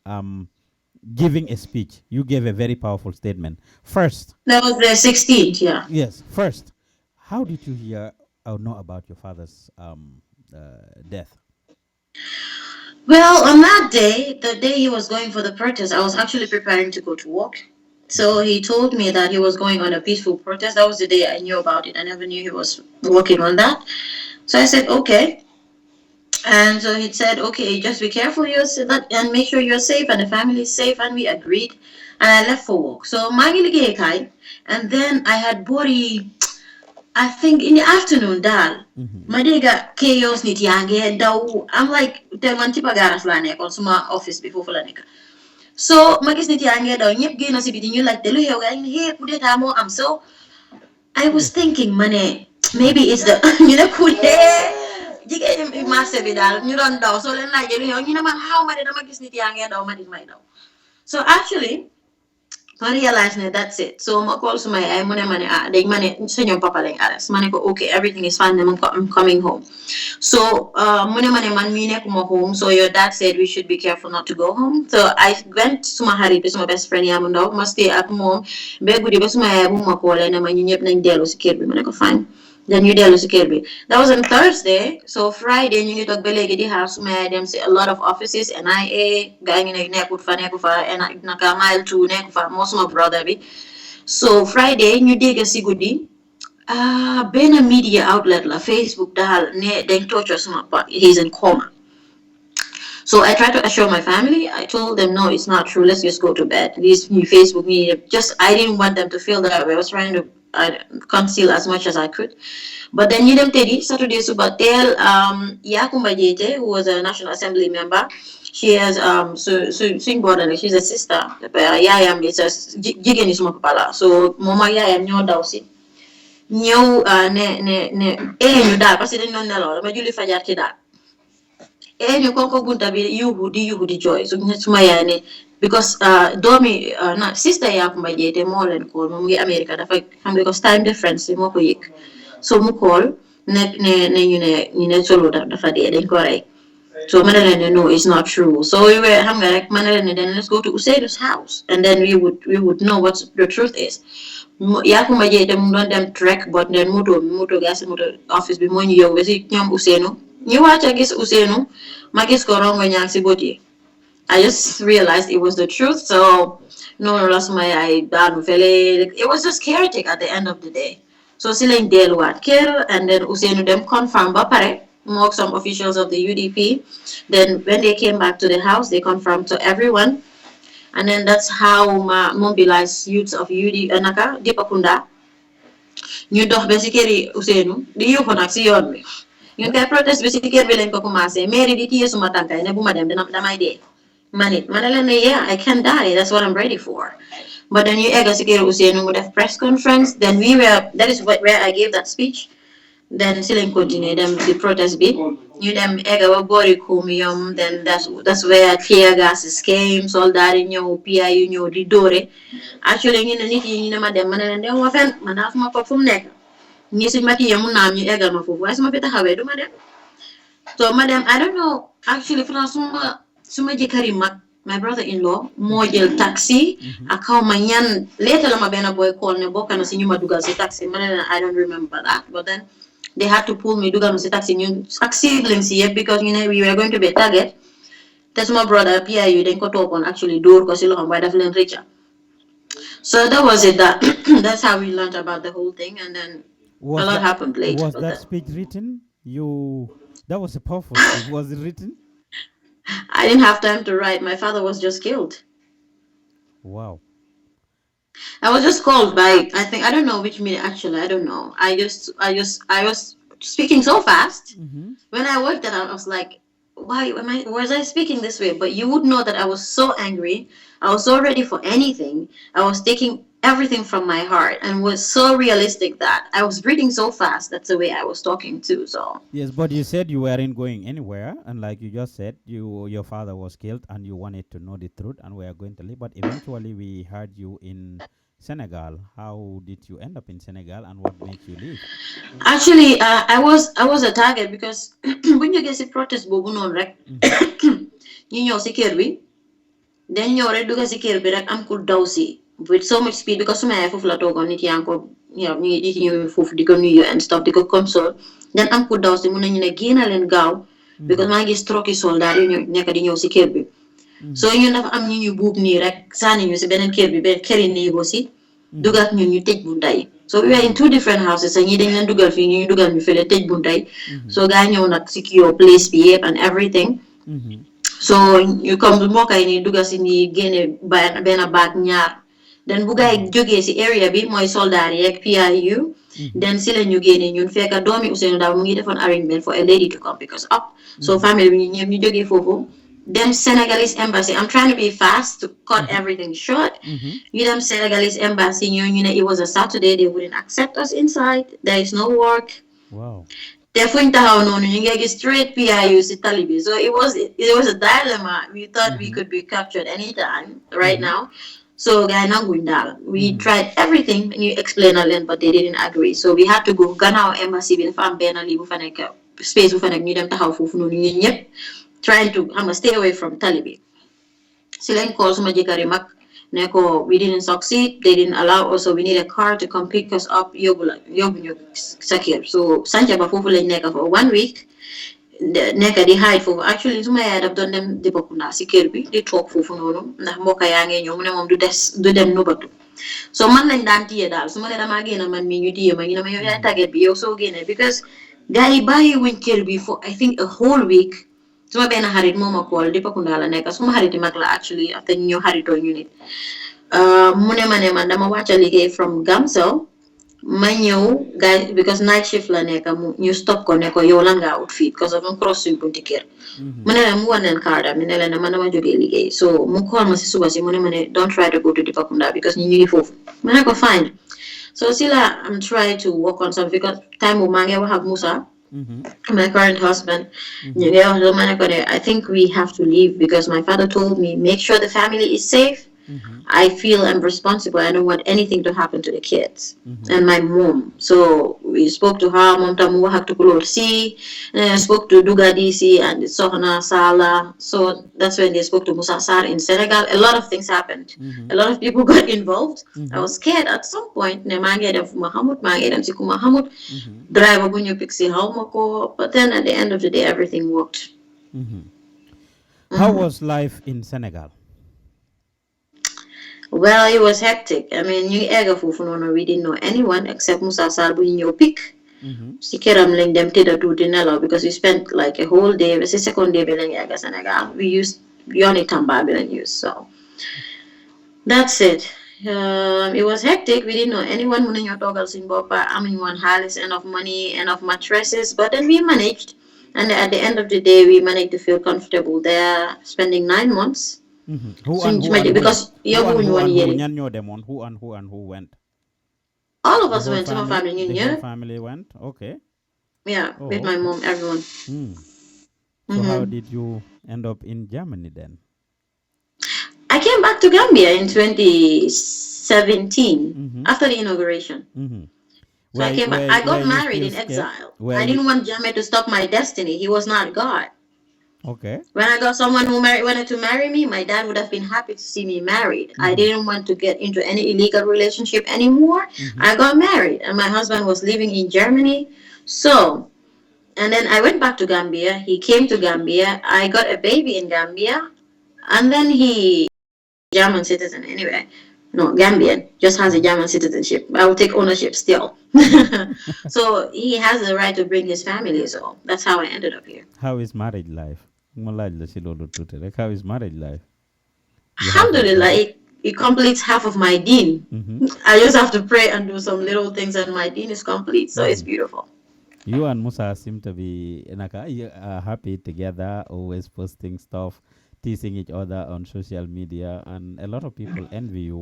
giving a speech. You gave a very powerful statement. First, That was the 16th, yeah. yes, first, how did you hear or know about your father's death? Well, on that day, the day he was going for the protest, I was actually preparing to go to work. So he told me that he was going on a peaceful protest. That was the day I knew about it. I never knew he was working on that. So I said, okay. And so he said, okay, just be careful and make sure you're safe and the family is safe. And we agreed. And I left for work. So Mangi Kai. And then I had body, I think in the afternoon, dal. Madega chaos nit yange daw. I'm like, te man tipa garas la nek on suma office before la nek. So magis nit yange daw ñep gëna ci biti ñu like de lu xew gaay he coup d'état mo am. So I was thinking mané maybe it's the you know coup d'état jigéen ñi marché bi dal ñu doon daw so leen laajee lu xew ñu ne man xaw ma de dama gis nit yange daw ma dit may daw. So actually I realized that that's it. So I called my I money they money senior papa like Alice. Money go okay, everything is fine, I'm coming home. So money man me come home. So your dad said we should be careful not to go home. So I went to my Harry to my best friend Yamundo, must stay at home. Be good best my call and man you nañ delu ci kër bi mané ko fine. Then you dellu si kër bi. That was on Thursday. So Friday ñu ngi toog ba léegi di xaar su ma dem si a lot of offices NIA gaa ngi ne nekku fa naka mile 2 nekku fa moo suma brother bi. So Friday ñu dégg si guddi benn media outlet la Facebook daal ne dañ torture suma pa he's in coma. So I tried to assure my family. I told them, no, it's not true. Let's just go to bed. These new Facebook media, I didn't want them to feel that way. I was trying to conceal as much as I could. But then them Teddy, Saturday Subatel, Yakumba Jete, who was a National Assembly member, she has swing border, she's a sister. Yayam is a jigen is mokapala. So Mama Yayam nyo dawsi. Nyo ne nyo da, parce que non nelo, ma juli fajar ci da. You konko bunta bi yuhu di joy so suma yaane because domi na sister ya ko majete mo len ko mo ngi America dafa xam because time difference mo ko yek so mu call ne ñu ne solo dafa dé dañ ko ray so manalen no it's not true so we were xam nga rek manalen then let's go to Usaidu's house and then we would know what the truth is ya ko majete mu don dem trek but then moto gas moto office bi mo ñu yow ci ñom Ousseynou ñu wacca gis Ousseynou ma gis ko rongo ñang ci boti I just realized it was the truth so no lost my I danu fele it was just chaotic at the end of the day so si lañ deluwaat kër and then Ousseynou dem confirm ba pare mook some officials of the UDP then when they came back to the house they confirmed to everyone and then that's how ma mobilized youths of UD naka Dipakunda ñu dox ba ci këri Ousseynou di yuuxu nag ci yoon bi ñu koy protest bi ci kër bi lañ ko commencé mairie di téye suma tànkay ne bu ma dem damay dee manit ma ne leen ne yeah I can die that's what I'm ready for but then you egga ci kër Ousseynou mu def press conference then that is where I gave that speech then ci lañ continuer dem di protest bi ñu dem egga ba boori Kumiyom then that's where tear gases came soldat yi ñëw PI yu ñëw di dóore actually ñu ne nit yi ñu ne ma dem ma ne leen dem ma fen man naa fu ma fu mu nekk ñi suñ mati mun naa am ñu eggal ma foofu waaye su ma fi taxawee du ma dem so ma dem I don't know actually suma jëkkëri mag my brother-in-law moo jël taxi ak xaw ma ñan later la ma benn boy call ne bokk na si ñu ma dugal si taxi ma ne leen I don't remember that but then they had to pull me dugal si taxi ñun ak siblings yëpp because ñu ne we were going to be target te suma brother PIU dañ ko toppoon actually dóor ko si loxom waaye daf leen rëcca. So that was it. That's how we learned about the whole thing, and then a lot happened later. Was that speech written? That was a powerful speech. Was it written? I didn't have time to write. My father was just killed. Wow. I was just called by, I don't know which media actually. I don't know. I was speaking so fast. When I worked that out, I was like, why was I speaking this way? But you would know that I was so angry. I was so ready for anything. I was taking everything from my heart and was so realistic that I was breathing so fast. That's the way I was talking too. So yes, but you said you weren't going anywhere, and like you just said, your father was killed, and you wanted to know the truth, and we are going to leave. But eventually, we heard you in Senegal. How did you end up in Senegal, and what made you leave? Actually, I was a target because when you get the protest, bobu non rek, you know, security. Then you already do security, rek am could dowsy with so much speed because some have flat on it, yanko, you know, you foof the new and stuff, the console. Then am could dowsy, muna you again and go because my is stroke is soldier in your neck in your security. So you know, am you book near rek, sanning you see Ben and Kirby, Ben carrying negosi, do got you take bundai. So we were in two different houses and you didn't do girl you do girl you feel a take bundai. So guy you not secure place behave and everything. So you come to Moka and you do gas in the gain ben a bad nyar. Then Buga joge si area be my soldier PIU. Then still you gain in you fake a domi usen da mungi defon arrangement for a lady to come because up. So family you joge fofo. Them Senegalese embassy. I'm trying to be fast to cut everything short. You them Senegalese embassy, you know, it was a Saturday, they wouldn't accept us inside. There is no work. Wow. Therefore, in Tahaw, you get straight PIU to Taliban. So it was a dilemma. We thought we could be captured anytime right now. So we tried everything and you explain a lot, but they didn't agree. So we had to go Ghana embassy with fam ben ali bu fa nek space bu fa nek ñu dem taxaw fofu nonu ñun ñep trying to stay away from Taliban. So then call suma jëkkër mak neko we didn't succeed, they didn't allow us, so we need a car to come pick us up yóbbu ñu Sakir. So Sancha ba fofu lañ nekk for 1 week nekk di hide foofu actually suma yaay daf doon dem di bokk naa si kër bi di toog foofu noonu ndax mbokk yaa ngee ñëw mu ne moom du dem nubatu. So man lañ daan téye daal su ma ne damaa génn man mii ñu téye ma ñu ne ma yow yaay tàgget bi yow soo génnee because gars yi bàyyi wuñ kër bi for I think a whole week. Suma benn xarit moo ma call di Pakunda la nekk suma xarit mag la actually after ñu ñëw xaritoo ñu nit mu ne ma ne man dama wàcca liggéey from Gamcel ma ñëw guys because night shift la nekk mu ñu stop ko ne ko yow lan ngaa ut fii because of mu cross suñ bunti kër mu ne leen mu wan leen card am ne leen ne man dama jógee liggéey so mu call ma si suba si mu ne ma ne don't try to go to Pakunda because ñu ngi foofu ma ne ko fine so si la I'm trying to work on something because time bu maa ngi wax ak Musa my current husband, I think we have to leave because my father told me, make sure the family is safe. I feel I'm responsible. I don't want anything to happen to the kids and my mom. So we spoke to her, Mom Tamu had to go see, and I spoke to Duga DC and Sohana Sala. So that's when they spoke to Musa Sar in Senegal. A lot of things happened. A lot of people got involved. I was scared at some point. Mahamud, driver bunyo pixie haumako. But then at the end of the day, everything worked. How was life in Senegal? Well, it was hectic. I mean, we didn't know anyone except Musa Sarbu in your pick. Sikeram ling dem teda to dinelo because we spent like a whole day. It was the second day in Senegal. We used Yoni Tamba use. So that's it. It was hectic. We didn't know anyone who knew Toggles in Bopa. I mean, one had enough money, enough mattresses, but then we managed. And at the end of the day, we managed to feel comfortable there, spending 9 months. Who and who went? All of us went. To my family. The whole family went. Okay. Yeah, with my mom, everyone. So how did you end up in Germany then? I came back to Gambia in 2017 after the inauguration. So I came back. I got married in exile. I didn't want Jammeh to stop my destiny. He was not God. Okay. When I got someone who wanted to marry me, my dad would have been happy to see me married. I didn't want to get into any illegal relationship anymore. I got married, and my husband was living in Germany. So, and then I went back to Gambia. He came to Gambia. I got a baby in Gambia. And then he, German citizen anyway. No, Gambian, just has a German citizenship. I will take ownership still. So he has the right to bring his family. So that's how I ended up here. How is marriage life? How is marriage life? Alhamdulillah, it completes half of my deen. Mm-hmm. I just have to pray and do some little things, and my deen is complete. So it's beautiful. You and Musa seem to be happy together, always posting stuff, teasing each other on social media, and a lot of people envy you.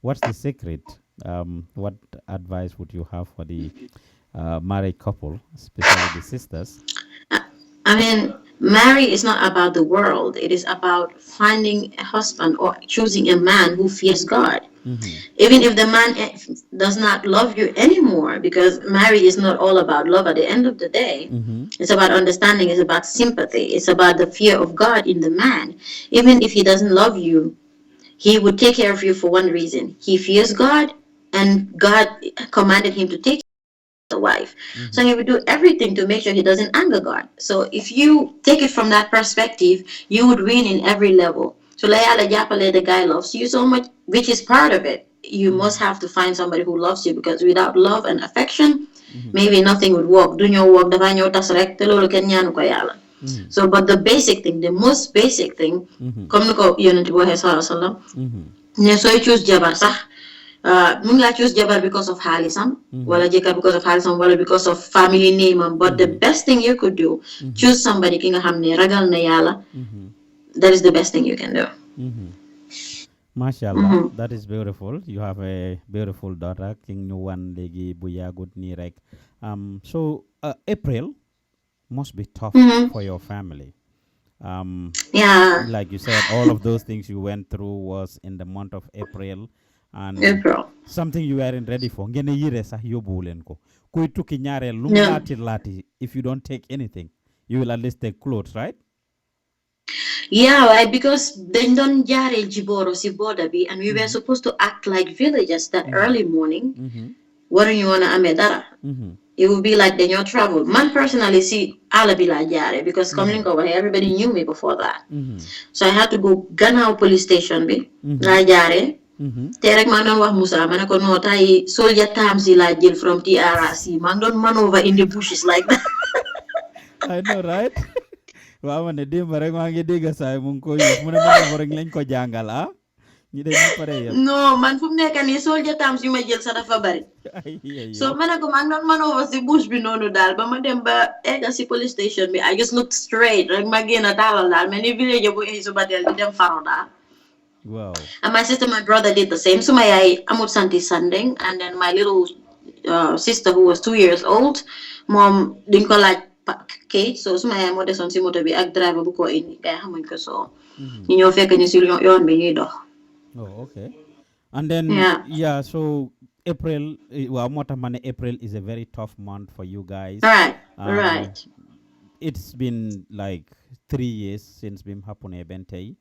What's the secret? What advice would you have for the married couple, especially the sisters? I mean, marry is not about the world. It is about finding a husband or choosing a man who fears God. Mm-hmm. Even if the man does not love you anymore, because marriage is not all about love at the end of the day. Mm-hmm. It's about understanding, it's about sympathy, it's about the fear of God in the man. Even if he doesn't love you, he would take care of you for one reason. He fears God, and God commanded him to take the wife. Mm-hmm. So he would do everything to make sure he doesn't anger God. So if you take it from that perspective, you would win in every level. So the guy loves you so much, which is part of it. You must have to find somebody who loves you, because without love and affection, maybe nothing would work. So, but the basic thing, the most basic thing, come ko Yonent bi waxee sallallahu alayhi wa sallam, ne sooy choose jabar sax, mun nga choose jabar because of xaalisam, wala jëkkër because of xaalisam, wala because of family name am. But the best thing you could do, choose somebody ki nga xam ne ragal na Yàlla. That is the best thing you can do. Mashallah, that is beautiful. You have a beautiful daughter, King Nuwan Legi Buyagut Nirek. So April must be tough for your family. Yeah. Like you said, all of those things you went through was in the month of April, and something you weren't ready for. Ngene yire sa yobulen ko. Kuy tuki ñaarel lu lati, if you don't take anything, you will at least take clothes, right? Yeah, right, because they don't jare Jiboro si border bi, and we were supposed to act like villagers that early morning. What do you want to amedara? It would be like then you travel. Man personally see Alabila jare, because coming over here, everybody knew me before that. So I had to go Ganao police station bi, la jare. Terek man don wax Musa, man ko no tay soldier tamsi la jël from TRC. Man don maneuver in the bushes like that. I know, right? Waaw ne dem rek ma ngi dégg say mu ngi ko yu mu ne ma rek lañ ko jàngal ñi dañu paré yépp. No, man fu mu nekk ni soldier tams yu ma jël sa dafa bari. So man ko man don maneuver si bush bi nonu dal ba ma dem ba egga si police station bi. I just looked straight rek ma génna talal dal mais ni village bu e subatel di dem faro dal. Wow. And my sister, my brother did the same. So my amut santi Sandeng, and then my little sister who was 2 years old, mom didn't call like Kate. So my mother son si motor bi ak driver bu ko indi kay xamuñ ko so. Ñu ñoo fekk ñu ci yoon bi ñuy dox. Oh, okay. And then so April, April is a very tough month for you guys. Right. It's been like 3 years since Bim Hapune Bentei.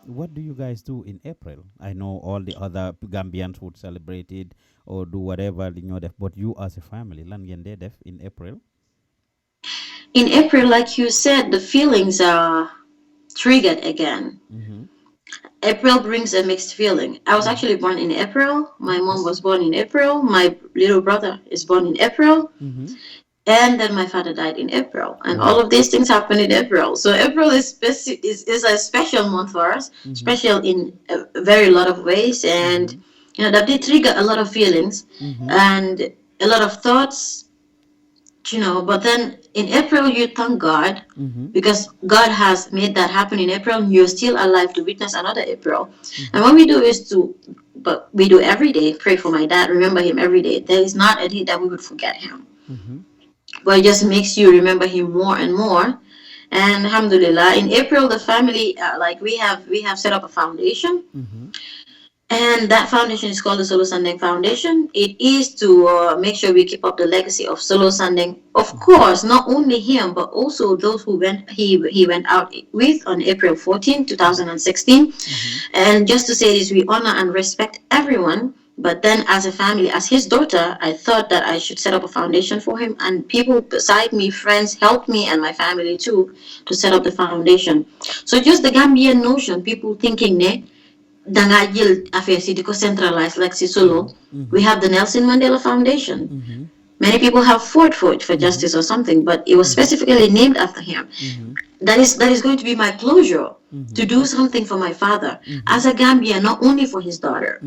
What do you guys do in April? I know all the other Gambians would celebrate it or do whatever, but you as a family, lan ngeen dee def in April? In April, like you said, the feelings are triggered again. April brings a mixed feeling. I was actually born in April. My mom was born in April. My little brother is born in April. And then my father died in April. And all of these things happened in April. So April is a special month for us, special in a very lot of ways. And, that did trigger a lot of feelings and a lot of thoughts, but then in April, you thank God because God has made that happen in April. You're still alive to witness another April. And what we do is but we do every day, pray for my dad, remember him every day. There is not a day that we would forget him. But it just makes you remember him more and more. And alhamdulillah, in April, the family, we have set up a foundation. And that foundation is called the Solo Sandeng Foundation. It is to make sure we keep up the legacy of Solo Sandeng. Of course, not only him, but also those who he went out with on April 14, 2016. And just to say this, we honor and respect everyone But then, as a family, as his daughter, I thought that I should set up a foundation for him. And people beside me, friends, helped me and my family too to set up the foundation. So just the Gambian notion, people thinking, ne, danga jël affaire si diko centralize like si Solo. We have the Nelson Mandela Foundation. Many people have fought for it for justice or something, but it was specifically named after him. That is going to be my closure to do something for my father as a Gambian, not only for his daughter.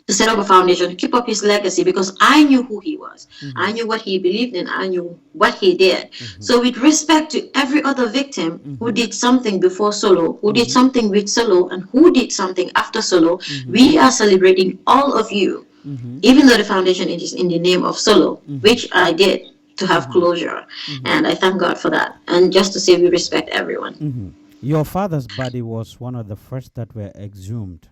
To set up a foundation to keep up his legacy because I knew who he was. I knew what he believed in. I knew what he did. So with respect to every other victim who did something before Solo, who did something with Solo, and who did something after Solo, we are celebrating all of you. Even though the foundation is in the name of Solo, which I did to have closure. And I thank God for that. And just to say we respect everyone. Your father's body was one of the first that were exhumed.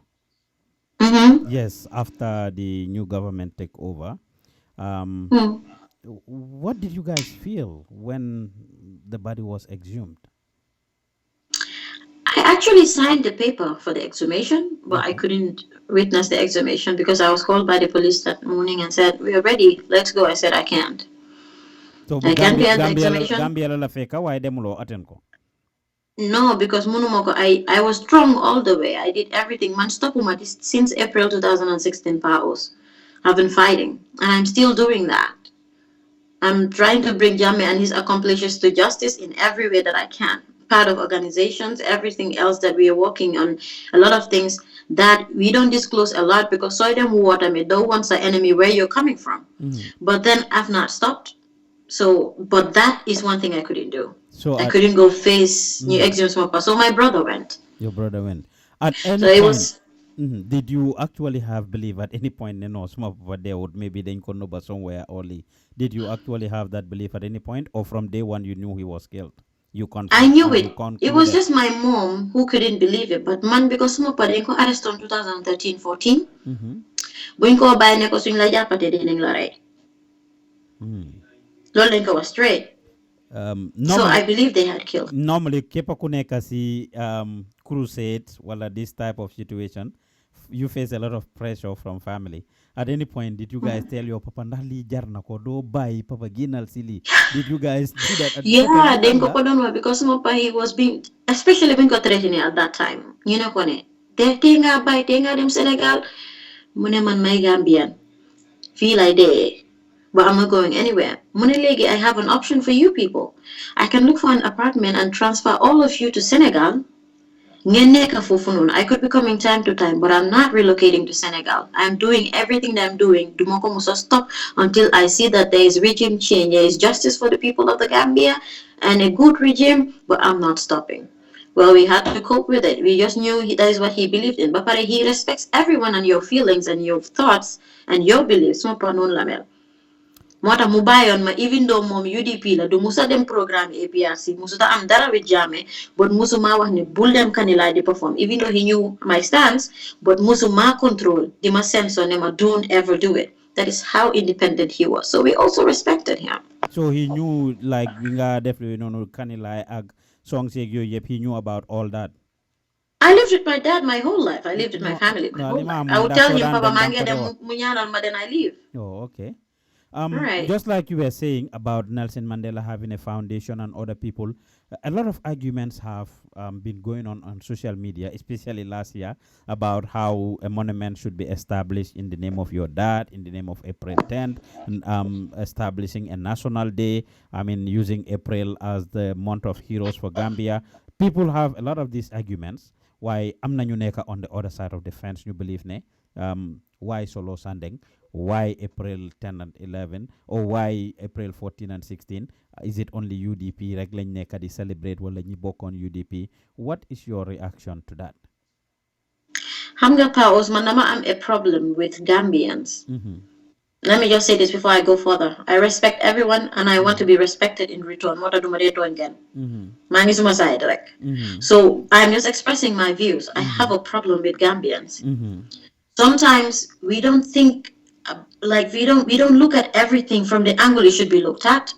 Yes, after the new government take over. What did you guys feel when the body was exhumed? I actually signed the paper for the exhumation, but I couldn't witness the exhumation because I was called by the police that morning and said, "We are ready, let's go." I said, "I can't. So I can't be at the exhumation." Gambia la feka why demulo aten ko? No, because Munumoko, I was strong all the way. I did everything. Man, stopuma since April 2016 paos. I've been fighting, and I'm still doing that. I'm trying to bring Jammeh and his accomplices to justice in every way that I can. Part of organizations, everything else that we are working on, a lot of things that we don't disclose a lot because so them water me don't want the enemy where you're coming from. But then I've not stopped. So, but that is one thing I couldn't do. So I couldn't go face new exams. So my brother went. Your brother went. At any So point, it was. did you actually have belief at any point? You know, some of what they would maybe they could know but somewhere only. Did you actually have that belief at any point, or from day one you knew he was killed? You I knew it. It concluded. was just my mom who couldn't believe it. But man, because some parents got arrested in 2013-14. When ko bay ne ko suñ la jappate dinañ la ray. Lol lañ ko was straight. So I believe they had killed. Normally, kepa ku nekk si crusade, wala this type of situation, you face a lot of pressure from family. At any point, did you guys tell your papa ndali jarna ko do bay papa ginal sili? Did you guys do that? Yeah, then ko don't because my papa he was being, especially when got threatening at that time. You know kone. They tinga bay tinga dem Senegal. Mune man may Gambian. Feel like they. But I'm not going anywhere. Munelegi, I have an option for you people. I can look for an apartment and transfer all of you to Senegal. I could be coming time to time, but I'm not relocating to Senegal. I'm doing everything that I'm doing. Dumoko muso stop until I see that there is regime change. There is justice for the people of the Gambia and a good regime, but I'm not stopping. Well, we had to cope with it. We just knew that is what he believed in. But he respects everyone and your feelings and your thoughts and your beliefs. Mota mu bayon ma even though mom UDP la do musa dem programme APRC musuta am dara with Jammeh but musuma wax ne bul dem kanila di perform even though he knew my stance but musuma control di ma censor ne ma don't ever do it. That is how independent he was. So we also respected him. So he knew like winga definitely no kanila ag songs he knew about all that. I lived with my dad my whole life. I lived with my family my whole life. I would tell him Papa Mangia dem munyanan ma then I leave. Oh, okay. Right. Just like you were saying about Nelson Mandela having a foundation and other people, a lot of arguments have been going on social media, especially last year, about how a monument should be established in the name of your dad, in the name of April 10th, and establishing a national day. I mean, using April as the month of heroes for Gambia. People have a lot of these arguments. Why Amna Nyuneka on the other side of the fence, you believe, ne? Why Solo Sandeng? Why April 10 and 11 or why April 14 and 16? Is it only UDP reglañ nekk di celebrate wala ñi bokk on UDP? What is your reaction to that? Xam nga Pa Ousman dama am a problem with Gambians. Let me just say this before I go further. I respect everyone and I want to be respected in return. Moo tax duma dee tooñ kenn. Maa ngi suma side rek. So I'm just expressing my views. I have a problem with Gambians. Sometimes we don't think we don't look at everything from the angle it should be looked at.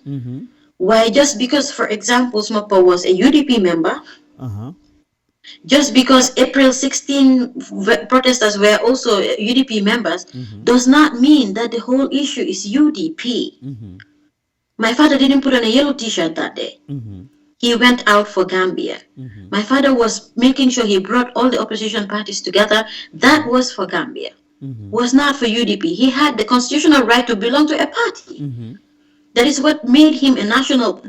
Why just because, for example, Smokpa was a UDP member, Just because April 16 protesters were also UDP members does not mean that the whole issue is UDP. My father didn't put on a yellow t-shirt that day. He went out for Gambia. My father was making sure he brought all the opposition parties together. That was for Gambia. Was not for UDP. He had the constitutional right to belong to a party. That is what made him a national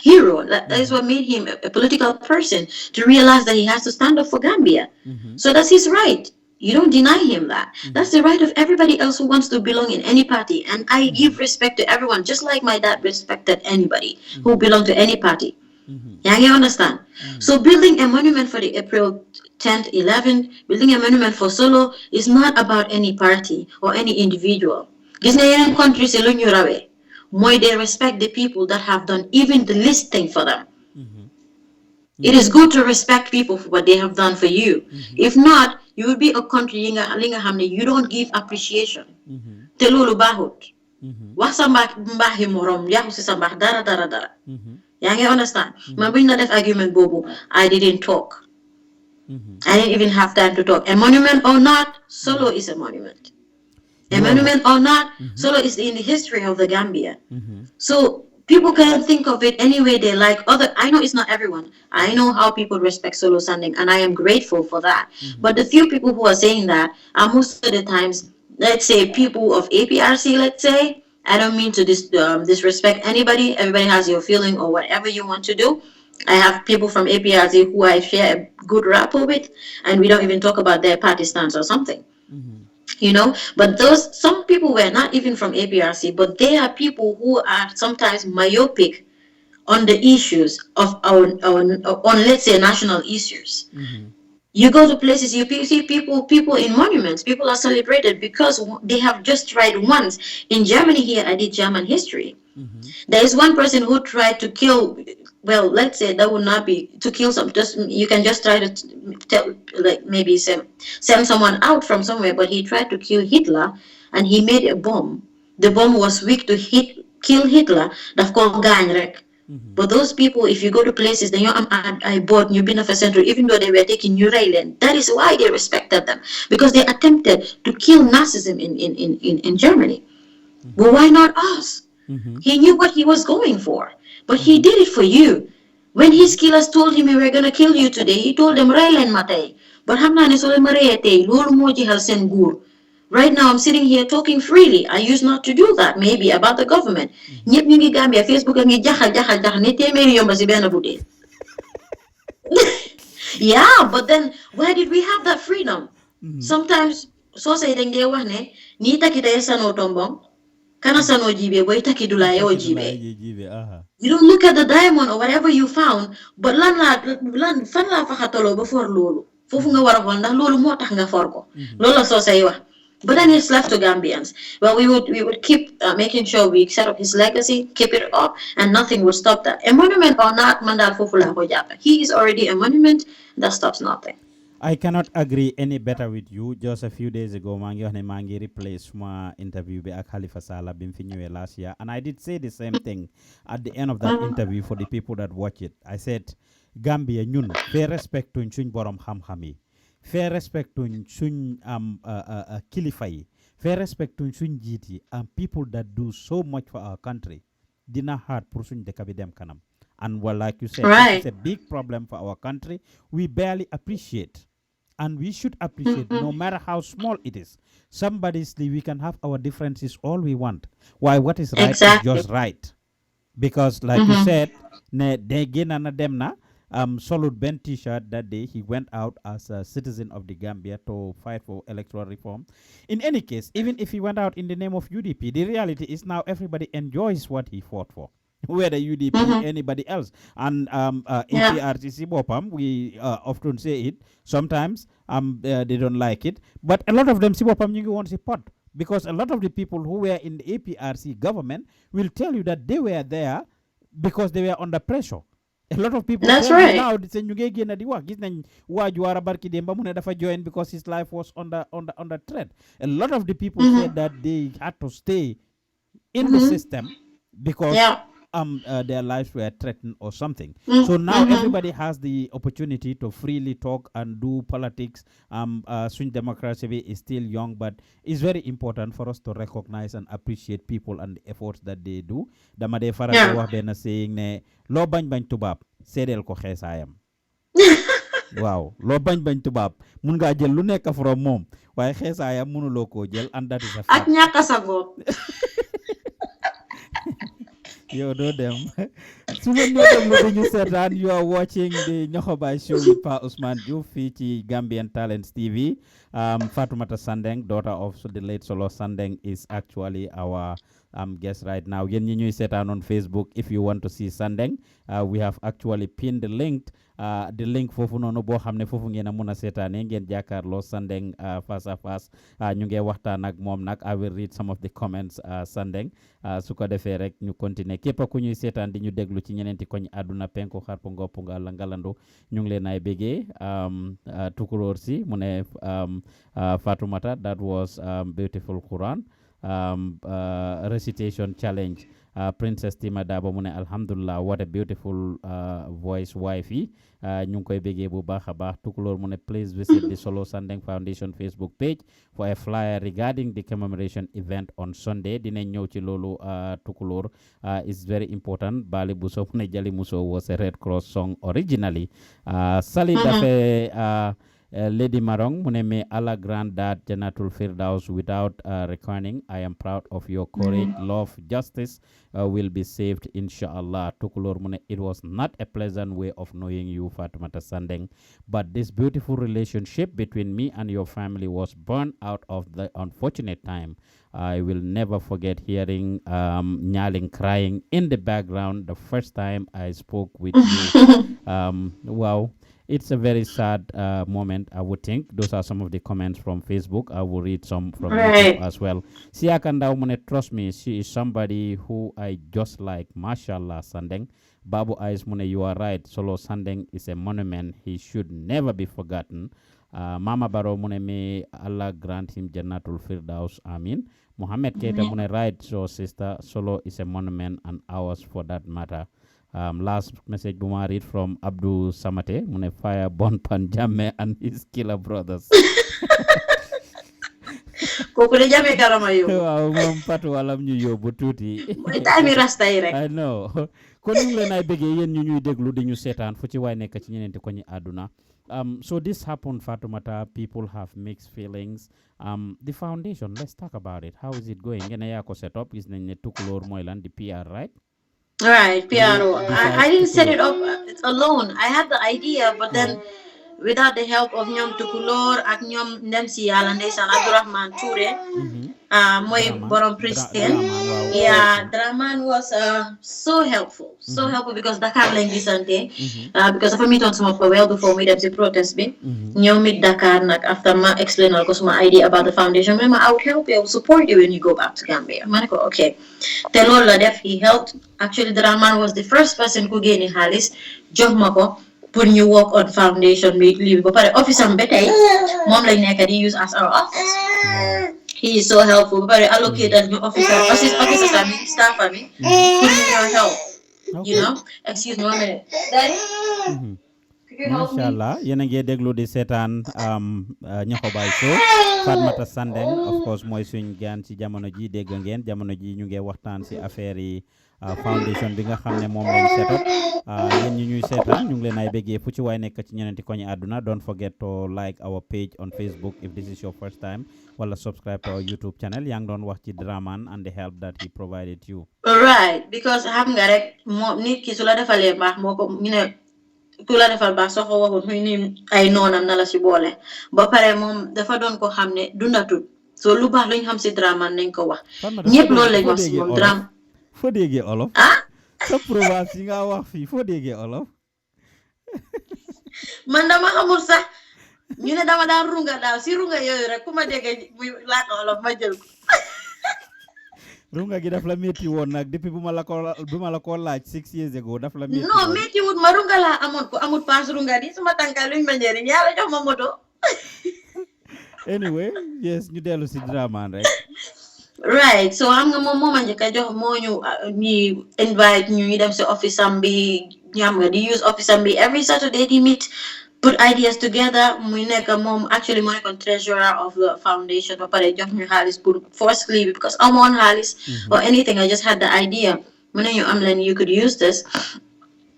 hero. That is what made him a political person, to realize that he has to stand up for Gambia. So that's his right. You don't deny him that. That's the right of everybody else who wants to belong in any party. And I give respect to everyone, just like my dad respected anybody who belonged to any party. Yeah, you understand? So building a monument for the April 10th, 11th, building a monument for Solo is not about any party or any individual. Gis nga yeneen countries yi lu ñu rawee mooy they respect the people that have done even the least thing for them. It is good to respect people for what they have done for you. If not, you will be a country li nga xam ne you don't give appreciation. Te loolu baaxut. Wax sa mbaaxi morom yaxu si sa mbaax dara. Yeah, you understand? Man, buñ la def argument bobu, I didn't talk. I didn't even have time to talk. A monument or not, Solo is a monument. A monument or not, Solo is in the history of the Gambia. So people can think of it any way they like. I know it's not everyone. I know how people respect Solo Sandeng, and I am grateful for that. But the few people who are saying that are most of the times, let's say, people of APRC, let's say. I don't mean to disrespect anybody. Everybody has your feeling or whatever you want to do. I have people from APRC who I share a good rapport with, and we don't even talk about their party stance or something. You know, but some people were not even from APRC, but they are people who are sometimes myopic on the issues of on let's say national issues. You go to places, you see people in monuments. People are celebrated because they have just tried once. In Germany here, I did German history. There is one person who tried to kill, well, let's say that would not be to kill some, you can just try to tell, like maybe send someone out from somewhere, but he tried to kill Hitler and he made a bomb. The bomb was weak to kill Hitler. That's called Ganrek. But those people, if you go to places, then I bought New Been of a century, even though they were taking New Rayland. That is why they respected them, because they attempted to kill Nazism in Germany. But why not us? He knew what he was going for, but he did it for you. When his killers told him, we were going to kill you today, he told them, Rayland matay. But hamna ne sole marayete, lolu mo jihal sen gur. Right now, I'm sitting here talking freely. I used not to do that, maybe, about the government. Ñepp ñu ngi Gambia, Facebook ngi jaxal ne téeméeri yomba si benn butéel. Yeah, but then, where did we have that freedom? Sometimes, so say dañ dee wax ne, ni takita ya sano tombong, kana sano jibe, boy taki dula yo jibe. You don't look at the diamond or whatever you found, but fan la fa xatalo ba for lolu. Fofu nga wara xol ndax lolu moo tax nga for ko. Lolu la so say wax. But then it's left to Gambians. Well, we would keep making sure we set up his legacy, keep it up, and nothing will stop that. A monument or not, Mandal Fufula Hojapa. He is already a monument that stops nothing. I cannot agree any better with you. Just a few days ago, mangi replaced my interview with Khalifa Sallah been last year, and I did say the same thing at the end of that interview for the people that watch it. I said, Gambia ñun fair respect to suñ borom xam-xam yi. Fair respect to suñ kilifa yi, fair respect to suñ jiit yi, and people that do so much for our country. Dina hard pour suñ dëkk bi dem kanam. And well, like you said, it's a big problem for our country. We barely appreciate, and we should appreciate no matter how small it is. We can have our differences all we want. Why what is right is just right. Because like you said, Solo Ben t-shirt that day, he went out as a citizen of the Gambia to fight for electoral reform. In any case, even if he went out in the name of UDP, the reality is now everybody enjoys what he fought for. Whether UDP, anybody else. And APRTC Bopam, we often say it. Sometimes they don't like it. But a lot of them Sibopam you want to support. Because a lot of the people who were in the APRC government will tell you that they were there because they were under pressure. A lot of people now say you get in the work. Join because his life was under threat. A lot of the people said that they had to stay in the system because their lives were threatened or something. So now everybody has the opportunity to freely talk and do politics. Swing democracy is still young, but it's very important for us to recognize and appreciate people and the efforts that they do. Dama de faral di wax ben saying ne lo bañ bañ tubab sédel ko xéssayam. Wow, lo bañ bañ tubab mun nga jël lu nekk from mom waye xéssayam mënuloo koo jël, and that is a fact. Ak ñaka sa bop. Yo, do them. You are watching the NYOHOBAI show with Pa Ousman JOOF featuring Gambian Talents TV. Fatoumatta Sandeng, daughter of the late Solo Sandeng, is actually our guest right now. Yen ñuy seetaan on Facebook. If you want to see Sandeng, we have actually pinned the link. The link foofu noonu boo xam ne foofu ngeen a mun a seetaane ngeen jàkkaarloo Sandeng face à face ñu ngi waxtaan ak moom nag. I will read some of the comments Sandeng su ko defee rek ñu continuer képp ku ñuy seetaan di ñu déglu ci ñeneenti koñ àdduna penku xarpu ngopp nga la ngalandu ñu ngi leen ay bégee tukulóor si mu ne Fatoumatta, that was beautiful Quran recitation challenge. Princess Tima Dabo mu ne alhamdulillah, what a beautiful voice wifey. Ñu ngi koy bégee bu baax a baax. Tukulóor mu ne please visit the Solo Sandeng Foundation Facebook page for a flyer regarding the commemoration event on Sunday. Dinañ ñëw ci loolu Tukulóor. It's very important. Bali Buso mu ne Jali Muso was a Red Cross song originally. Sali dafe Lady Marong mu ne may Allah grant that Jannatul Firdaus without reckoning. I am proud of your courage, love, justice will be saved inshallah. Tukulor mu ne it was not a pleasant way of knowing you Fatoumatta Sandeng, but this beautiful relationship between me and your family was born out of the unfortunate time. I will never forget hearing Nyaling crying in the background the first time I spoke with you. Wow. It's a very sad moment, I would think. Those are some of the comments from Facebook. I will read some from YouTube as well. Siakanda Umune, trust me, she is somebody who I just like. Mashallah, Sandeng. Babu Ais Mune, you are right. Solo Sandeng is a monument. He should never be forgotten. Mama Baro Mune, may Allah grant him Jannatul Firdaus. Amin. Muhammad Keita Mune, right. So, sister, Solo is a monument and ours for that matter. Last message Buma read from Abdul Samate mune fire Bon Pan Jamme and his killer brothers. Koko de Jamme karama yo. Waaw mom patu walam ñu yobbu tuti. Moy tami rastay rek. I know. Kon ñu leen ay bëggé yeen ñu ñuy déglu di ñu sétane fu ci way nekk ci ñeneenti ko ñi aduna. So this happened, Fatoumatta. People have mixed feelings. The foundation, let's talk about it. How is it going? Ngeen ya ko set up gis nañ ne Tukulóor moy lan di PR, right? Right, piano. I didn't set it up alone. I had the idea, but then without the help of Nyom Tukulóor ak Nyom Ndem si Yàlla ndeysaan Abdourahmane Touré, mooy borom Pristin. Yeah, Draman was so helpful because Dakar lañ gisante. Because dafa meet on some of well before me dem si protest bi. Ñëw meet Dakar nag after ma explain ko suma idea about the foundation. I would help you, I would support you when you go back to Gambia. Ma ne ko okay. Te loolu la def, he helped. Actually, Draman was the first person who génne xaalis jox ma ko pour ñu work on foundation bi lii ba pare office am ba tey moom lañ nekk di use as our office. He is so helpful ba pare allocated ñu officers am staff am pour ñu ñoo help. You know, excuse me 1 minute. Daddy? Mashallah, yéen a ngi déglu di seetaan NYOHOBAI show. Fatoumatta Sandeng of course mooy suñ gaan ci jamono ji dégg ngeen jamono ji ñu ngi waxtaan ci affaire yi foundation bi nga xam ne moom lañ set up. Yéen ñi ñuy seetaan ñu ngi leen ay béggee fu ci waay nekk ci ñeneenti koñi àdduna. Don't forget to like our page on Facebook if this is your first time, wala subscribe to our YouTube channel. Yaa ngi doon wax ci Draman and the help that he provided you. Right, because xam nga rek moom nit ki su la defalee baax moo ko ñu ne ku la defal baax soo ko waxul muy ni ay noonam na la si boole ba pare moom dafa doon ko xam ne dundatul so lu baax luñ xam si Draman nañ ko wax ñëpp loolu lañ wax si moom Dram foo déggee olof sa province yi nga wax fii foo déggee olof man dama xamul sax ñu ne dama daan runga daaw si runga yooyu rek ku ma déggee muy laaka olof ma jël ko runga gi daf la métti woon nag depuis bu ma la ko laaj 6 years ago daf la métti non métti wut ma runga laa amoon ko amul paas runga di suma tànka luñ ma njëriñ yàlla jox ma moto anyway yes ñu dellu si Draman rek Right. So I'm gonna moment you jox moo ñu invite ñu dem si office am bi ñam nga di use office am bi every Saturday di meet put ideas together muy nekk moom actually moo nekkoon treasurer of the foundation ba pare jox ñu xaalis pour firstly because amoon xaalis or anything I just had the idea mu ne ñu am leen you could use this.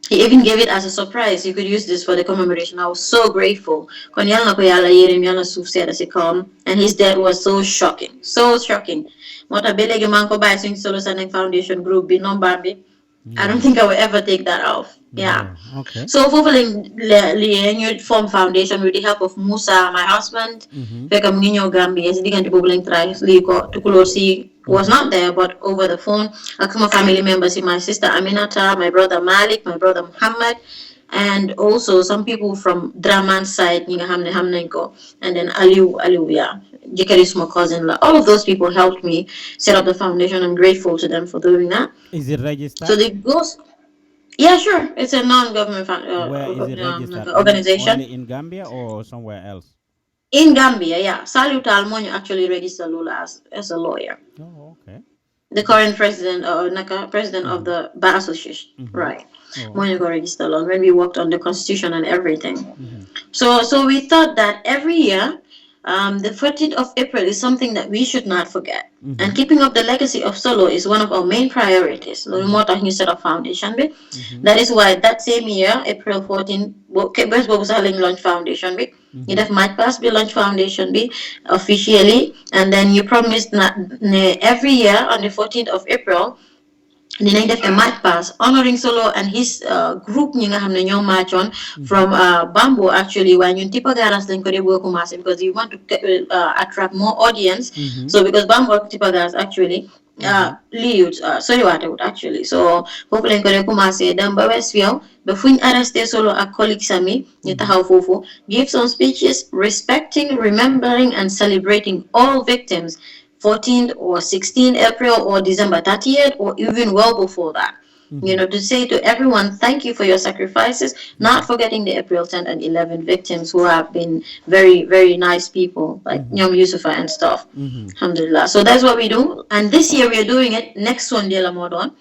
He even gave it as a surprise. You could use this for the commemoration. I was so grateful. Kon yalla na ko yalla yërëm yalla suuf seeda si kawam. And his death was so shocking. So shocking. Moo tax ba léegi maa ngi ko bàyyi suñu Solo Sandeng Foundation group bi number bi. I don't think I will ever take that off. Yeah. Okay. So foofu lañ ñu form foundation with the help of Musa, my husband. Fekk mu ngi ñëw Gambia si diggante boobu lañ try lii ko tukulóor si was not there, but over the phone. Akuma family members, my sister Aminata, my brother Malik, my brother Muhammad, and also some people from Draman's side, and then Aliu, yeah. Jekari is my cousin. All of those people helped me set up the foundation. I'm grateful to them for doing that. Is it registered? So the goes, yeah, sure. It's a non-government Where is it registered? Organization. Only in Gambia or somewhere else? In Gambia, yeah. Salute Almonio actually registered Lula as a lawyer. Oh, okay. The current president, president of the Bar Association, right? Monyo register law when we worked on the constitution and everything. So we thought that every year, the 14th of April is something that we should not forget. And keeping up the legacy of Solo is one of our main priorities. New set of foundation. That is why that same year, April 14, Best Bobu Launch Foundation. You have Might Pass be Launch Foundation be officially, and then you promised every year on the 14th of April. Dinañ def a march pass honoring Solo and his group ñi nga xam ne ñoo marchoon from Bamboo actually waaye ñun Tipa Garas lañ ko dee bëgg a commencé because you want to attract more audience. So because Bamboo ak Tipa Garas actually liut soriwaatewut actually so foofu lañ ko dee commencé dem ba Westfield ba fuñ arresté Solo ak colleagues sami ñu taxaw foofu give some speeches respecting remembering and celebrating all victims 14th or 16th April or December 30th or even well before that. To say to everyone, thank you for your sacrifices, not forgetting the April 10th and 11th victims who have been very, very nice people, like Nyom Yusufa and stuff. Alhamdulillah. So that's what we do. And this year we are doing it next one, Dela Modon.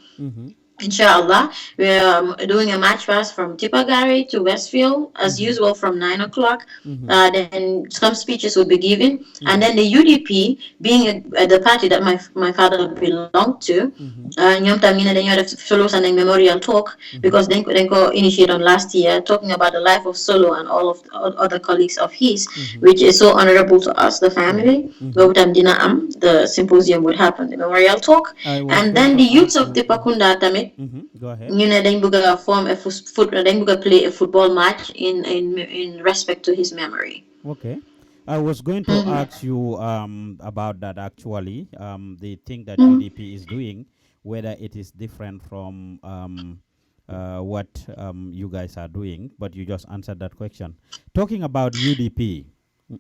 Inshallah, we're doing a march pass from Tipagari to Westfield as usual from 9 o'clock. Then some speeches will be given, and then the UDP, being the party that my father belonged to, Solo Sandeng Memorial Talk because then go initiate on last year talking about the life of Solo and all of other colleagues of his, which is so honorable to us, the family. The symposium would happen, the Memorial Talk, and then the youths of Tipakunda Tamit. Go ahead. Dañ bëgg a form a dañ bëgg a play a football match in respect to his memory. Okay. I was going to ask you about that actually. The thing that UDP is doing, whether it is different from what you guys are doing, but you just answered that question. Talking about UDP,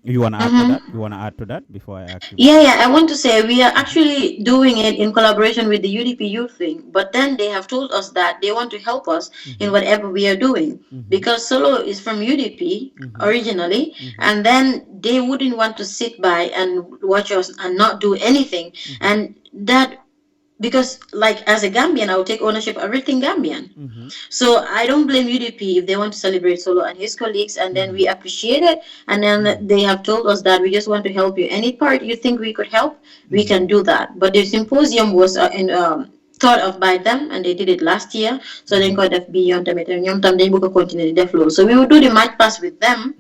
you want to add to that? You want to add to that before I ask you? Yeah. I want to say we are actually doing it in collaboration with the UDP Youth Wing, but then they have told us that they want to help us in whatever we are doing because Solo is from UDP originally, and then they wouldn't want to sit by and watch us and not do anything, and that. Because, like, as a Gambian, I will take ownership of everything Gambian. So I don't blame UDP if they want to celebrate Solo and his colleagues, and then we appreciate it. And then they have told us that we just want to help you. Any part you think we could help, we can do that. But the symposium was thought of by them, and they did it last year. So they got beyond them. Continue the flow. So we will do the march pass with them.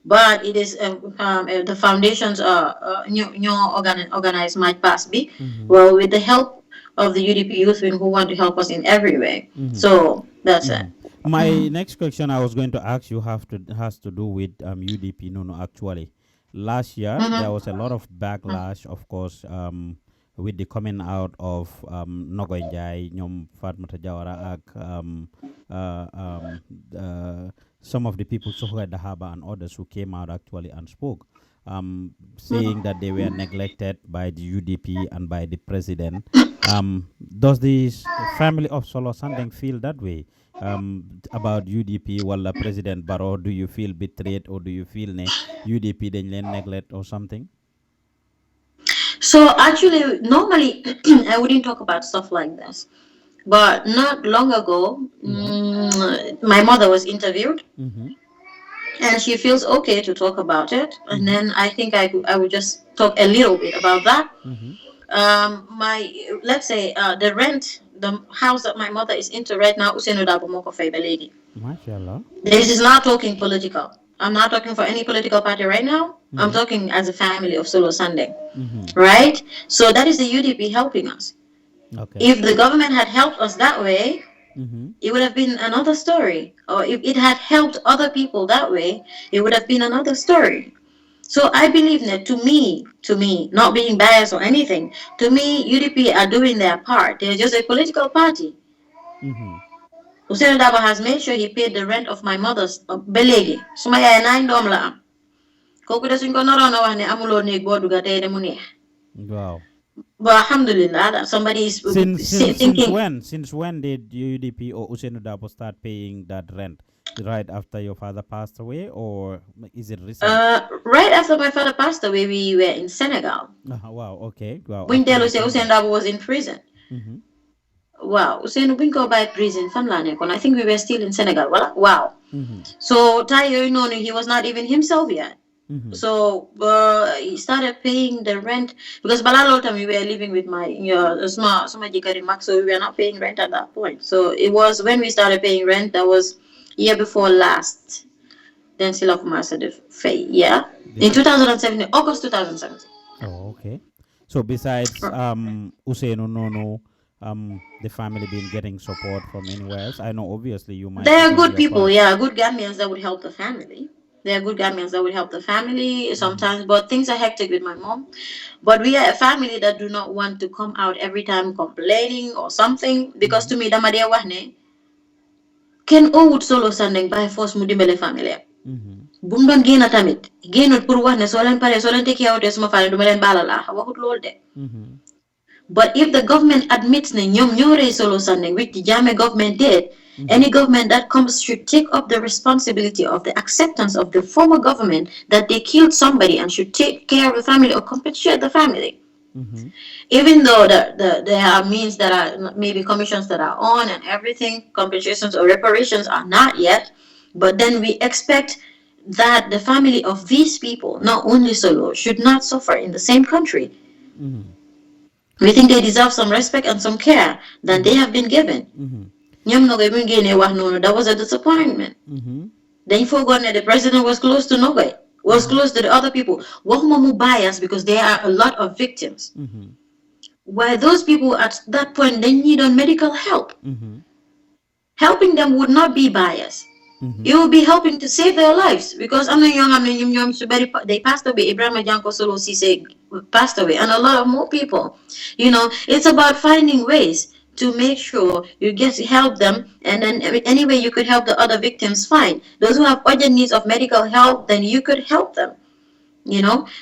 But it is the foundations organized march pass be well with the help of the UDP Youth Wing who want to help us in every way. So that's it. My next question I was going to ask you has to do with UDP. No, actually. Last year, there was a lot of backlash, of course, with the coming out of Nogoy Njai, Nyom Fatoumatta Jawara, some of the people, Sohoga Dahaba and others who came out actually and spoke. Saying that they were neglected by the UDP and by the president. Does the family of Solo Sandeng feel that way about UDP? Wala President Barrow, do you feel betrayed or do you feel UDP then neglect or something? So actually, normally I wouldn't talk about stuff like this. But not long ago, my mother was interviewed, and she feels okay to talk about it. And then I think I would just talk a little bit about that. My let's say the rent, the house that my mother is into right now, Usenu Dabo Moko Febelegi. Mashallah. This is not talking political. I'm not talking for any political party right now. I'm talking as a family of Solo Sandeng, right? So that is the UDP helping us. Okay. If the government had helped us that way, it would have been another story. Or if it had helped other people that way, it would have been another story. So I believe that to me, not being biased or anything, to me, UDP are doing their part. They're just a political party. Hussein Daba has made sure he paid the rent of my mother's belegi. Suma yaay 9 dom la am. Koku de suñ ko naroon a wax ne amuloo néeg boo dugga tey de mu neex. Wow. But alhamdulillah, that somebody is thinking. Since when did UDP or Usainu Dabo start paying that rent? Right after your father passed away, or is it recent? Right after my father passed away, we were in Senegal. Wow. Okay. Wow. When Usainu Dabo was in prison. Wow. Usainu Binko by prison. I think we were still in Senegal. Wow. So Tayo, he was not even himself yet. So he started paying the rent because Balalo time we were living with my Max, so we were not paying rent at that point. So it was when we started paying rent, that was year before last. Then still of Master in 2017, August 2017. Oh, okay. So besides Usainu Nono, the family been getting support from anywhere else? I know obviously you might. They are good people, good Gambians that would help the family. There are good Gambians that would help the family sometimes, but things are hectic with my mom. But we are a family that do not want to come out every time complaining or something, because to me, dama dee wax ne kenn oowut Solo Sandeng by force mu dimbale family. Bu mu doon génn tamit génnut pour wax ne soo leen paree soo leen tekki awtee suma famille duma leen baalal waxut lool de. But if the government admits ne ñoom ñoo rey Solo Sandeng, which the Jammeh government did, any government that comes should take up the responsibility of the acceptance of the former government that they killed somebody and should take care of the family or compensate the family. Even though there are means that are maybe commissions that are on and everything, compensations or reparations are not yet, but then we expect that the family of these people, not only Solo, should not suffer in the same country. We think they deserve some respect and some care than they have been given. That was a disappointment. Then you forgot that the president was close to nobody, was close to the other people. Wahmamu bias because there are a lot of victims. While those people at that point they need medical help. Helping them would not be bias. It will be helping to save their lives because they passed away. Ibrahim Janko Solo Sise passed away, and a lot of more people. It's about finding ways to make sure you get to help them, and then any way you could help the other victims, fine. Those who have urgent needs of medical help, then you could help them.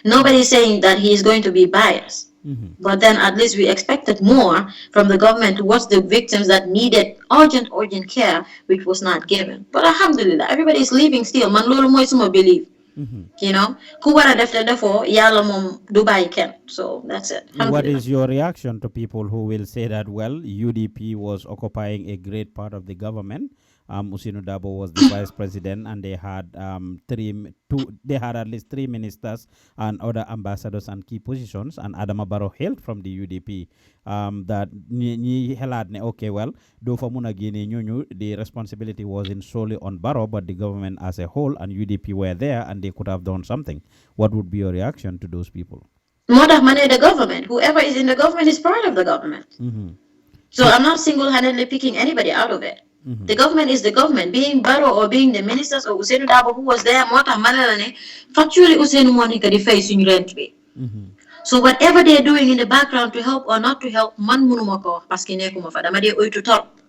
Nobody's saying that he is going to be biased. But then at least we expected more from the government towards the victims that needed urgent care, which was not given. But alhamdulillah, everybody is living still. Man lolu moy suma believe. Ku wara def defo yalla mom du bayi ken. So that's it. What is your reaction to people who will say that, well, UDP was occupying a great part of the government? Usainu Dabo was the vice president, and they had they had at least 3 ministers and other ambassadors and key positions, and Adama Barrow hailed from the UDP. That okay, well, do for Munagini the responsibility wasn't solely on Barrow, but the government as a whole, and UDP were there, and they could have done something. What would be your reaction to those people? More than money, the government. Whoever is in the government is part of the government. So I'm not single-handedly picking anybody out of it. The government is the government. Being Barrow or being the ministers or Usainu Dabo who was there, factually Usainu Monica the face in rent. So whatever they're doing in the background to help or not to help, man munumako paske nekuma fa dama de oy to top.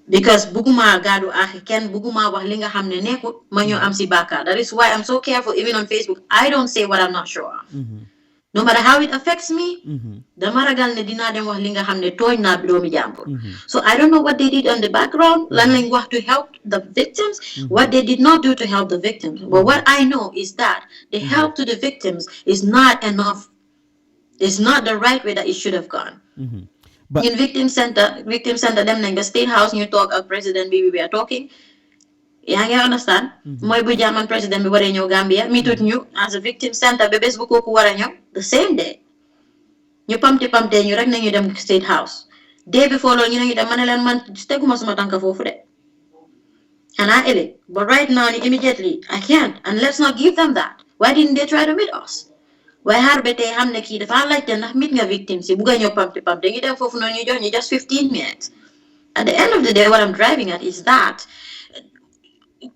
Because buguma gadu ken buguma wax li nga xamne nekut ma ñoo am ci baka. That is why I'm so careful even on Facebook. I don't say what I'm not sure of. No matter how it affects me, dama ragal ne dina dem wax li nga xamne togn na doomi jambur. So I don't know what they did on the background, lan lañ wax to help the victims, what they did not do to help the victims. But what I know is that the help to the victims is not enough. It's not the right way that it should have gone. But In victim center, them in the state house, you talk of President Bibi, we are talking. Yeah, you understand? Moy bu German president bi waré ñew Gambia, mi tut ñu as a victim center bébés bu koku wara ñew the same day. Ñu pamti ñu rek nañu dem state house. Day before lo ñu nañu dem mané len man teguma sama tanka fofu de. And I elect. But right now, immediately, I can't. And let's not give them that. Why didn't they try to meet us? Why har bete hamne ki dafa like the meet nga victims si buga ñew pamti dañu dem fofu non ñu jox ñu just 15 minutes. At the end of the day, what I'm driving at is that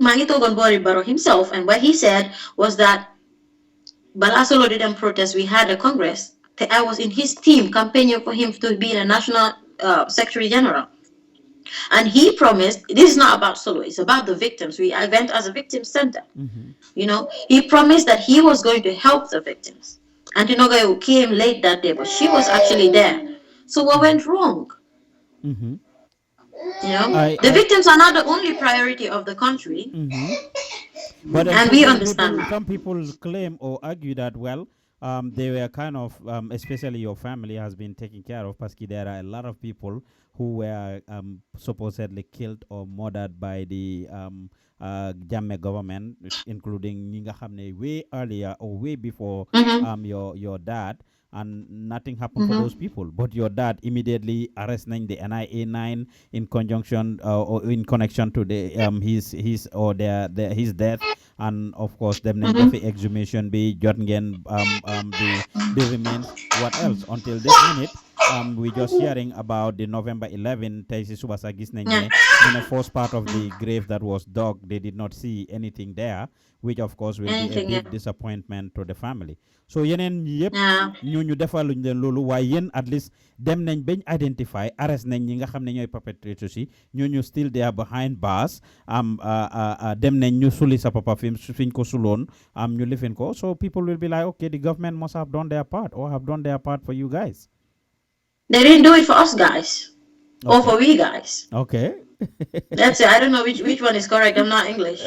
Mangito Gonbori Barrow himself, and what he said was that Balasolo didn't protest. We had a Congress. I was in his team campaigning for him to be the National Secretary General. And he promised, this is not about Solo, it's about the victims. I went as a victim center. You know, he promised that he was going to help the victims. And Tinoga came late that day, but she was actually there. So what went wrong? You know, the victims are not the only priority of the country. But and we understand that. Some people claim or argue that, well, they were kind of, especially your family has been taken care of, because there are a lot of people who were supposedly killed or murdered by the Jammeh government, including Ninga Hamne way earlier or way before your dad. And nothing happened for those people. But your dad immediately arresting the NIA 9 in conjunction or in connection to the his death, and of course them the exhumation be Jorgen the remains. What else until this minute? We just hearing about the November 11 Taisi Subasagis in the first part of the grave that was dug. They did not see anything there, which of course will be a big disappointment to the family. So yenen yep ñu defaluñ len lolu way yen at least dem nañ bañ identify arrest nañ ñi nga xamne ñoy perpetrators yi ñu still they are behind bars dem nañ ñu suli sa papa fiñ ko sulon ñu lifin ko, so people will be like, okay, the government must have done their part or have done their part for you guys. They didn't do it for us guys. Or for we guys. Okay. That's it. I don't know which one is correct. I'm not English.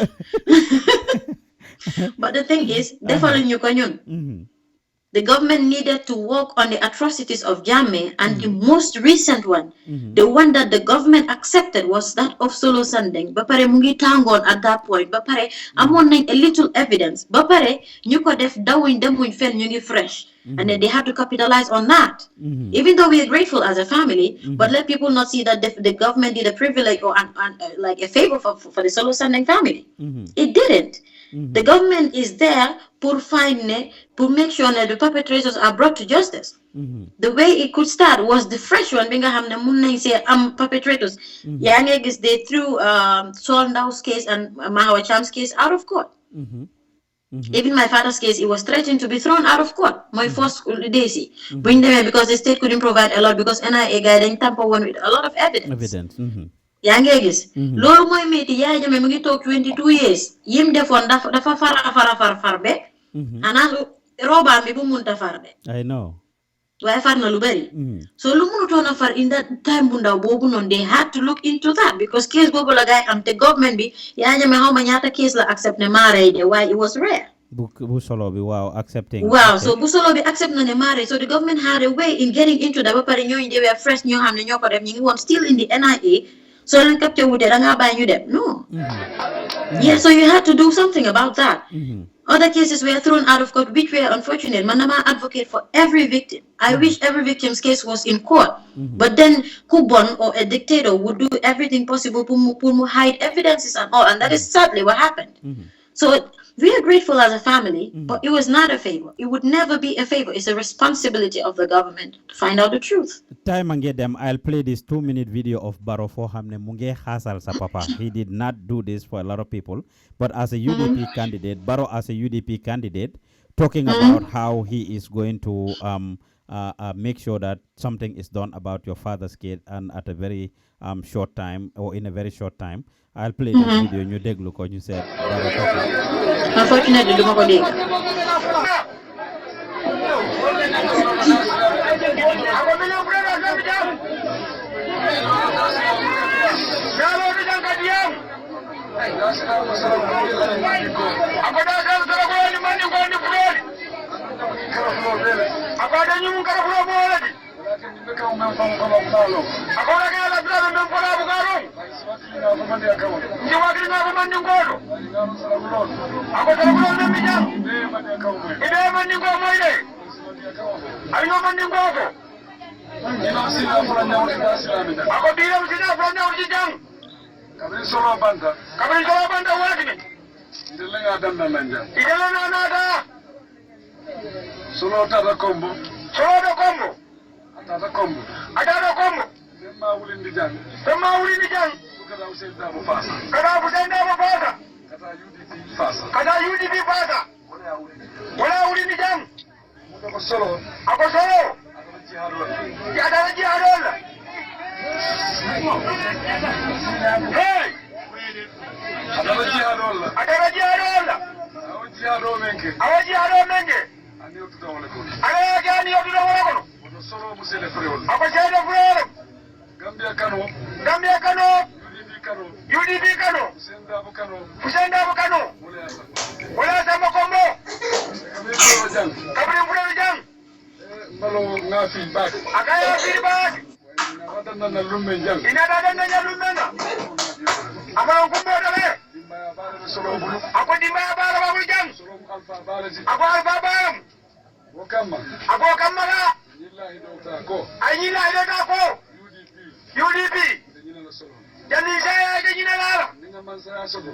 But the thing is, the government needed to work on the atrocities of Jammeh, and the most recent one, the one that the government accepted, was that of Solo Sandeng. Bapare mungi tangon at that point. Bapare amon a little evidence. Bapare nyuko def dawin demuin fel nyungi fresh. And then they have to capitalize on that. Even though we are grateful as a family, but let people not see that the government did a privilege or like a favor for the Solo Sandeng family. It didn't. The government is there to make sure that the perpetrators are brought to justice. The way it could start was the fresh one. Binga hamne munna say perpetrators. They threw Sondau's case and Mahawa Cham's case out of court. Even my father's case, it was threatened to be thrown out of court. My first daisy. Bring them in because the state couldn't provide a lot, because NIA guiding Tampa one with a lot of evidence. Yaa ngi gis loolu mooy métti Yaya Jammeh mu ngi toog 22 years yim defoon dafa far be ana robaam bi bu munta far be I know waaye far na lu bari so lu mënutoon a far in that time bu ndaw boobu noonu they had to look into that, because case boobu la gaay am te government bi Yaya Jammeh xaw ma ñaata case la accept ne maarey de waaye it was rare. Bu Solo bi accepting. So bu Solo bi accept na ne maarey, so the government had a way in getting into that. Ba pare ñooñu they were fresh ñoo xam ne ñoo ko def ñu ngi woon still in the NIA. So then capture with it, no. Yeah, so you had to do something about that. Other cases were thrown out of court, which were unfortunate. Manama advocate for every victim. I wish every victim's case was in court. But then Kubon or a dictator would do everything possible to hide evidences and all, and that is sadly what happened. So we are grateful as a family, but it was not a favor. It would never be a favor. It's a responsibility of the government to find out the truth. Time and get them. I'll play this 2-minute video of Barrow for Hamne Munge Hasal Sapapa. He did not do this for a lot of people, but as a UDP candidate, Barrow as a UDP candidate, talking about how he is going to make sure that something is done about your father's kid, and at a very short time, or in a very short time. I'll play this video and you take a look and you said unfortunately Akada nyum kara fula boladi. Lakin ndeka umem fam fam falo. Akora kana la bila mem fala bugaro. Swakina ko mande akawo. Ni wakina ko mande ngodo. Akota ko mem bijam. Be mande akawo. Ide mande ngo moide. Ari ngo mande ngodo. Ina sila fula nyawo ida sila mida. Ako bila sila fula nyawo jang. Kabin solo banda wakini. Idele nga danda nanja. Idele na nada. Solo tata kombo. Solo kombo. Tata kombo. Adada kombo. Dema ulindi jang. Kada usenda bo fasa. Kata UDP fasa. Wala ulindi jang. Ako solo. Adada jihadol. Hey. Adada jihadol. Awa jihado menge. Ani otuda wala kono. Solo musele frewol. Ako sele frewol. Gambia kano. UDP kano. Fusenda bu kano. Wala sama kombo. Kabri frewol jang. Malo ngafi bak. Akaya fi bak. Ina dada na lumme na. Ama kombo dale. Ako dimaya bala babul jang. Ako alfa balam. Ako kamala. Anyila idota ko. UDP. Jani saya ke nyina lala. Dia mansaya sodo.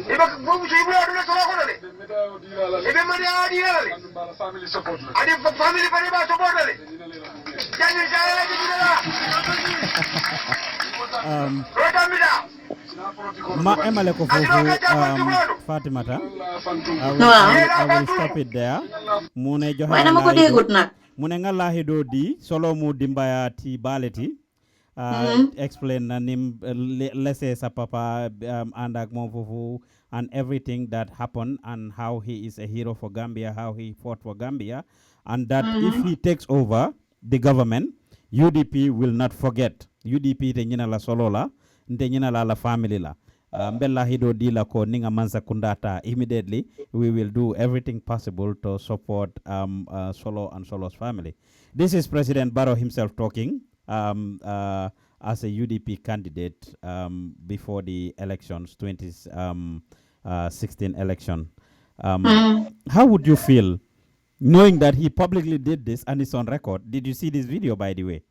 Iba bubu ibu adu solo ko dale. Ibe mari adi dale. Family support. Adi family pare ba support dale. Jani saya ke nyina lala. Ma emale ko fofu Fatoumatta. I will stop it there. Mune joxe Why na mako degut nak? Mune ngala hido di solo mu dimbaya ti baleti. Explain na nim lesse sa papa andak mo fofu and everything that happened and how he is a hero for Gambia, how he fought for Gambia, and that if he takes over the government, UDP will not forget. UDP te nyina la solo la. Ntenyina la family la mbella hido dila ko ninga manza kundata. Immediately we will do everything possible to support Solo and Solo's family. This is President Barrow himself talking as a UDP candidate before the elections 2016 election. How would you feel knowing that he publicly did this and it's on record? Did you see this video, by the way?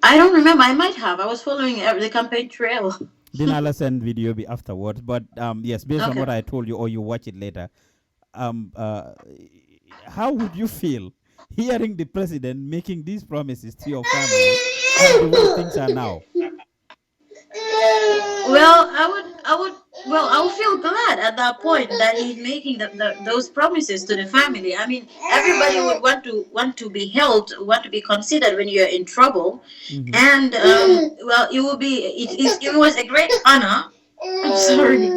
I don't remember. I might have. I was following the campaign trail. Then I'll send video be afterwards. But yes, based on what I told you, or you watch it later, how would you feel hearing the president making these promises to your family and the way things are now? Well, I would feel glad at that point that he's making those promises to the family. I mean, everybody would want to be helped, want to be considered when you're in trouble, and well, it will be. It was a great honor. I'm sorry.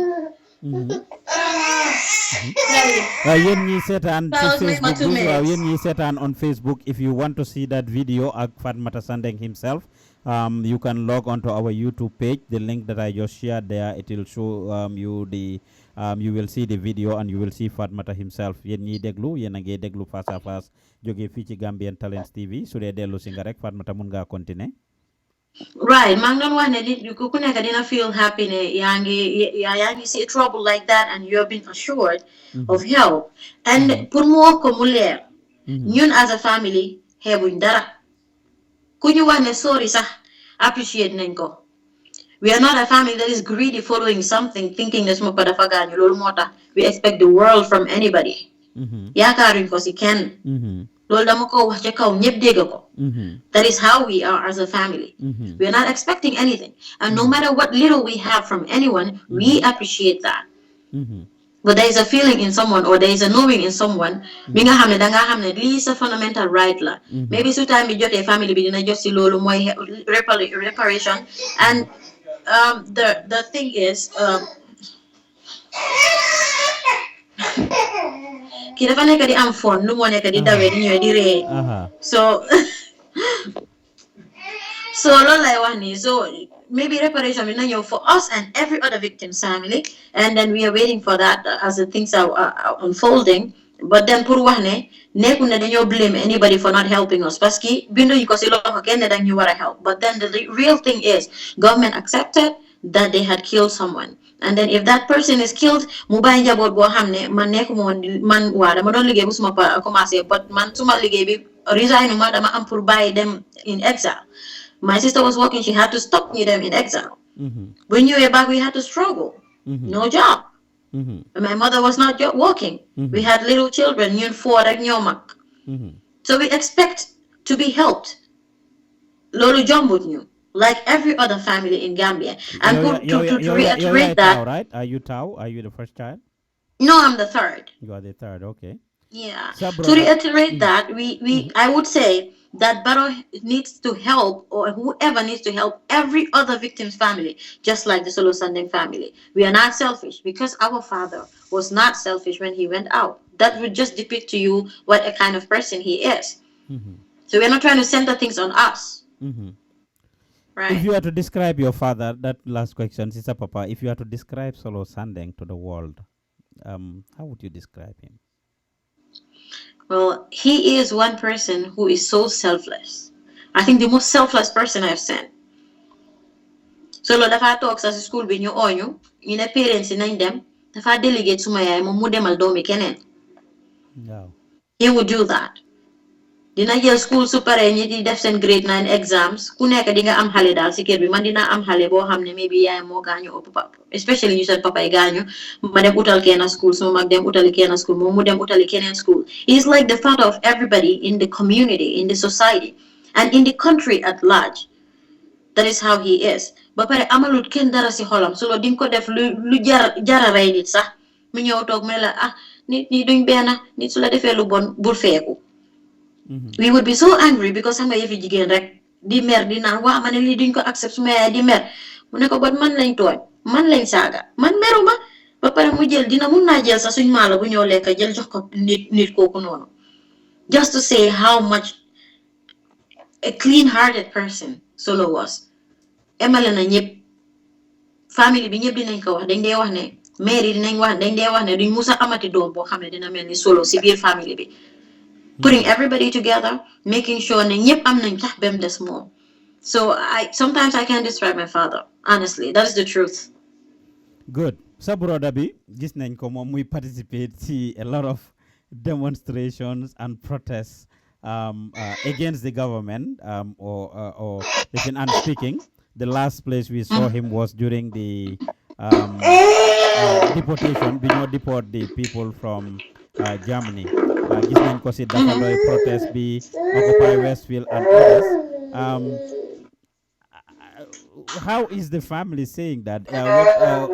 On Facebook, if you want to see that video of Fatoumatta Sandeng himself, you can log onto our YouTube page. The link that I just shared there, it will show you the you will see the video and you will see Fatoumatta himself. Yen ñi déglu yéen a ngi déglu face à face jóge fii ci Gambian Talents TV. Su dee dellu si nga rek Fatoumatta mun ngaa continuer. Right, maa ngi doon wax ne ku nekk dina feel happy ne yaa ngi see trouble like that and you have been assured of help. And pour mu wax ko mu leer, ñun as a family xeebuñ dara. Ku ñu wax ne sorry sax appreciate nañ ko. We are not a family that is greedy following something thinking ne suma pa dafa gaañu loolu moo tax we expect the world from anybody. Yaakaaruñ ko si kenn. Loolu dama ko wax ca kaw ñëpp dégg ko. That is how we are as a family. We are not expecting anything. And no matter what little we have from anyone, we appreciate that. But there is a feeling in someone or there is a knowing in someone, bi nga xam ne danga xam ne lii sa fundamental right la. Maybe su time bi jotee family bi dina jot si loolu mooy reparation. And the thing is, kii dafa nekk di am fon nu moo nekk di dawee di ñëwee di ree. So loolu lay wax nii. So maybe reparation will not for us and every other victim's family, and then we are waiting for that as the things are unfolding. But then pour wax ne nekku ne dañoo blame anybody for not helping us parce que binduñ ko si loxo kenn ne dañ ñu war a help. But then the real thing is government accepted that they had killed someone. And then if that person is killed, mu bàyyi njaboot boo xam ne man nekkuma woon man waa dama doon liggéey bu suma pa commencé but man suma liggéey bi resign ma dama am pour bàyyi them in exile. My sister was working, she had to stop me them in exile. When you were back, we had to struggle. No job. My mother was not working. We had little children, so we expect to be helped. Lolo jombut ñu, like every other family in Gambia. And to reiterate that, right? Are you Tau? Are you the first child? No, I'm the third. You are the third, okay. Yeah. To reiterate that, I would say that Barrow needs to help, or whoever needs to help every other victim's family, just like the Solo Sandeng family. We are not selfish because our father was not selfish when he went out. That would just depict to you what a kind of person he is. So we're not trying to center things on us. Right. If you were to describe your father, that last question, Sister Papa, if you were to describe Solo Sandeng to the world, how would you describe him? Well, he is one person who is so selfless. I think the most selfless person I've seen. So dafa talk sa school bi ñu oñu ñu ne parents nañ dem dafa delegate suma yaay moom mu demal doomi keneen. No. He would do that. Dina jël school su paree ñi di def seen grade 9 exams ku nekk di nga am xale daal si kër bi man dina am xale boo xam ne maybe yaay moo gaañu ëpp papa especially ñu seen papa yi gaañu ma dem utal kenn school suma mag dem utali kenn school moom mu dem utali keneen school. He's like the father of everybody in the community, in the society, and in the country at large. That is how he is. Ba pare amalut kenn dara si xolam so lo di ko def lu jara rey nit sax mu ñëw toog mu ne la nit ñi duñ benn nit su la defee lu bon bul feeku. We would be so angry because xam nga yëfi jigéen rek di mer di naan waa ma ne lii duñ ko accept suma yaay di mer mu ne ko bat man lañ tooñ man lañ saaga man meruma ba pare mu jël dina mun naa jël sax suñ maalo bu ñëw lekk jël jox ko nit kooku noonu just to say how much a clean-hearted person Solo was. Emale na ñëpp famille bi ñëpp dinañ ko wax dañ dee wax ne mère yi dinañ wax dañ dee wax ne duñ musa amati doom boo xam ne dina mel ni Solo si biir famille bi. Putting everybody together, making sure ne ñëpp am nañ tax bem des moom. So sometimes I can't describe my father. Honestly, that is the truth. Good. Sa brother bi gis nañ ko moom muy participate ci a lot of demonstrations and protests against the government or and speaking. The last place we saw him was during the deportation. We know deport the people from Germany. Gis nañ ko ci dafa doy protest bi Occupy Westfield and others. How is the family saying that?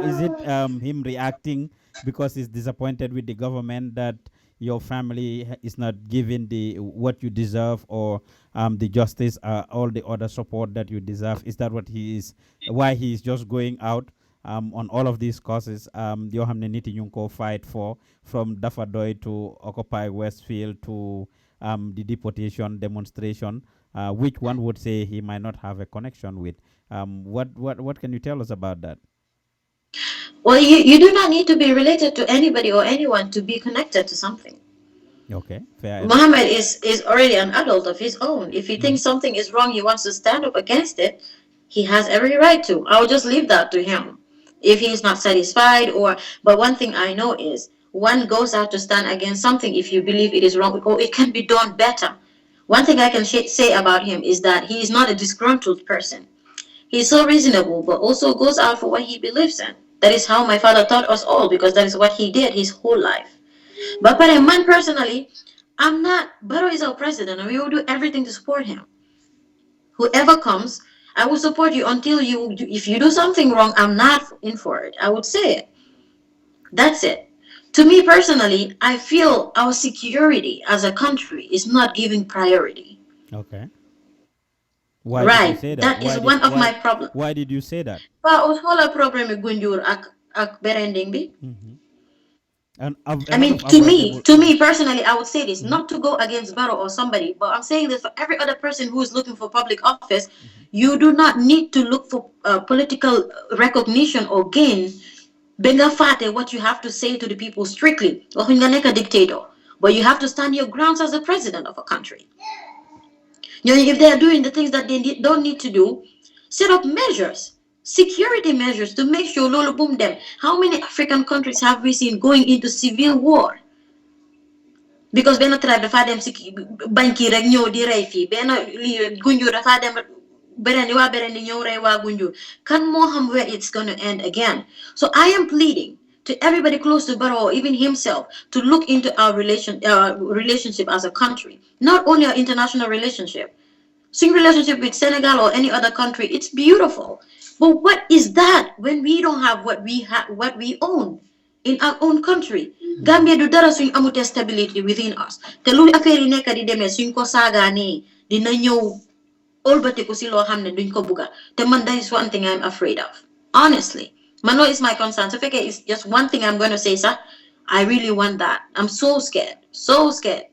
Is it him reacting because he's disappointed with the government that your family is not giving the what you deserve or the justice, all the other support that you deserve? Is that what he is? Why he is just going out on all of these causes? Yoo xam ne nit yi ñu ngi ko fight for, from Dafadoy to Occupy Westfield to the deportation demonstration. Which one would say he might not have a connection with? What can you tell us about that? Well, you do not need to be related to anybody or anyone to be connected to something. Okay, fair. Muhammad is already an adult of his own. If he thinks something is wrong, he wants to stand up against it, he has every right to. I will just leave that to him. If he is not satisfied but one thing I know is one goes out to stand against something if you believe it is wrong or it can be done better. One thing I can say about him is that he is not a disgruntled person. He's so reasonable, but also goes out for what he believes in. That is how my father taught us all, because that is what he did his whole life. But man, personally, I'm not. Barrow is our president, and we will do everything to support him. Whoever comes, I will support you until if you do something wrong, I'm not in for it. I would say it. That's it. To me personally, I feel our security as a country is not giving priority. Okay. Why right. Did you say that? That is one of my problems. Why did you say that? Wala problem gunjur ak berending bi. And I mean, to me personally, I would say this, not to go against Barrow or somebody, but I'm saying this for every other person who is looking for public office. You do not need to look for political recognition or gain. Benga fate what you have to say to the people strictly. Waxuñ nga nekk dictator. but you have to stand your grounds as the president of a country. If they are doing the things that they don't need to do, set up measures, security measures to make sure lolo boom them. How many African countries have we seen going into civil war? Because benn tribe dafa dem si banki rek ñëw di rey fii benn gunjur dafa dem berendi waa berendi ñëw rey waa gunjur kan moo xam where it's going to end again. So I am pleading to everybody close to Barrow or even himself to look into our relationship as a country, not only our international relationship. Sing relationship with Senegal or any other country, it's beautiful. But what is that when we don't have what we own in our own country? Gambia do dara suñ amute stability within us. Te lu affaire yi nekk di demee suñ ko saagaanee dina ñëw olbatiku si loo xam ne duñ ko bugga. Te man, that is one thing I'm afraid of. Honestly. Mano is my concern. So if it's just one thing I'm going to say, sir, I really want that. I'm so scared. So scared.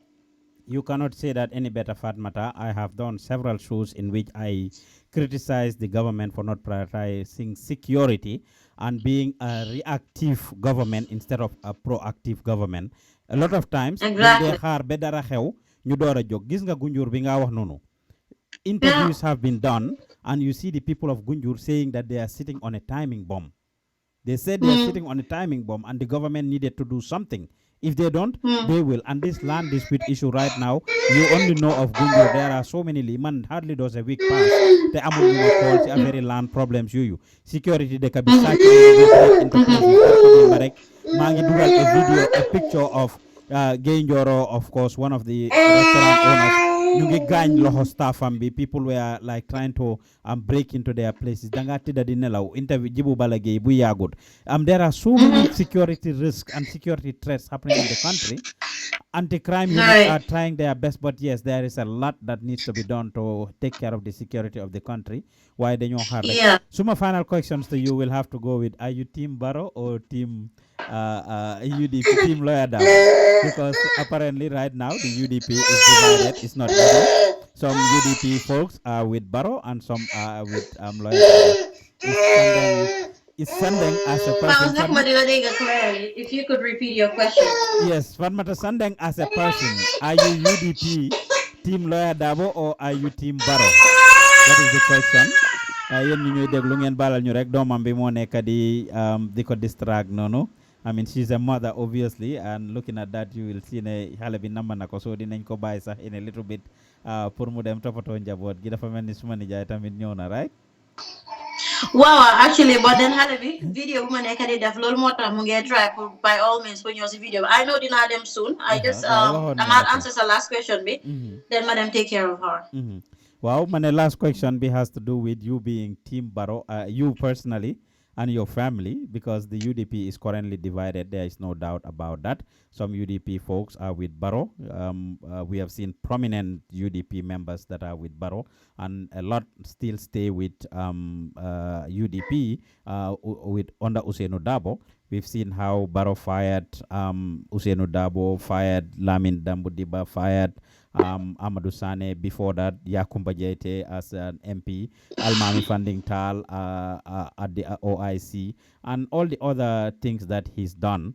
You cannot say that any better, Fatoumatta. I have done several shows in which I criticize the government for not prioritizing security and being a reactive government instead of a proactive government. A lot of times, exactly. Interviews have been done, and you see the people of Gunjur saying that they are sitting on a timing bomb. They said they are sitting on a timing bomb, and the government needed to do something. If they don't, they will. And this land dispute issue right now, you only know of Gunjur. There are so many liman hardly does a week pass. The calls a very land problems you. Security they can be into a picture of Genjoro, of course, one of the restaurant owners. People were like trying to break into their places. There are so many security risks and security threats happening in the country. Anti-crime units are trying their best, but yes, there is a lot that needs to be done to take care of the security of the country. Why they know how? So my final questions to you will have to go with: are you Team Barrow or Team UDP, Team Lawyer Down? Because apparently right now the UDP is divided. It's not Barrow. Some UDP folks are with Barrow and some are with Lawyer Down. Is Sandeng as a person? If you could repeat your question. Yes, Fatoumatta Sandeng as a person. Are you UDP, Team Lawyer Dabo, or are you Team Barrow? That is the question. Yen ñu ñuy déglu ngeen balal ñu rek doomam bi moo nekk di ko distract noonu. I mean, she's a mother obviously, and looking at that you will see ne xale bi namm na ko so dinañ ko bàyyi sax in a little bit pour mu dem toppatoo njaboot gi dafa mel ni suma nijaay tamit ñëw na, right? Wow, actually, but then Halabi video woman I can def lol mota mu nge try by all means when you see video. I know dina them soon. I just I'm not answer the last question be. Then madam take care of her. Wow, my last question be has to do with you being Team Barrow, you personally and your family, because the UDP is currently divided. There is no doubt about that. Some UDP folks are with Barrow. We have seen prominent UDP members that are with Barrow, and a lot still stay with UDP with under Ousseynou Dabo. We've seen how Barrow fired Ousseynou Dabo, fired Lamin Dambudiba, fired Amadou Sane. Before that, Yakumba Jaite as an MP, Almami Funding Tal at the OIC, and all the other things that he's done.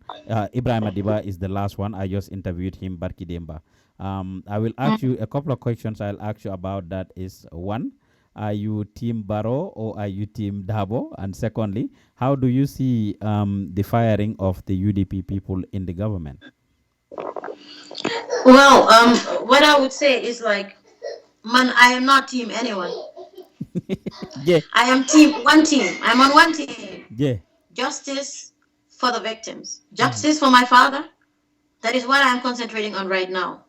Ibrahim Adiba is the last one. I just interviewed him, Barki Demba. I will ask you a couple of questions. I'll ask you about that. Is one, are you Team Barrow or are you Team Dabo? And secondly, how do you see the firing of the UDP people in the government? Well, what I would say is like, man, I am not team anyone. Yeah. I am one team. I'm on one team. Yeah. Justice for the victims. Justice for my father. That is what I'm concentrating on right now.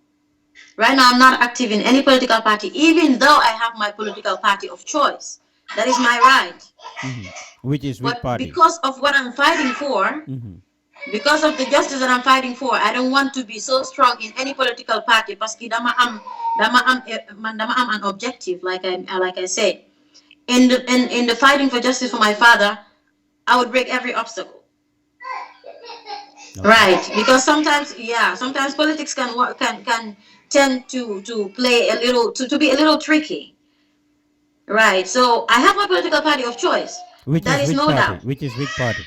Right now, I'm not active in any political party, even though I have my political party of choice. That is my right. Which is which party? Because of what I'm fighting for, because of the justice that I'm fighting for, I don't want to be so strong in any political party. Because dama am an objective, like I said. In the fighting for justice for my father, I would break every obstacle. Okay. Right, because sometimes politics can tend to play a little to be a little tricky. Right, so I have my political party of choice. Which that is no doubt. Which is which party?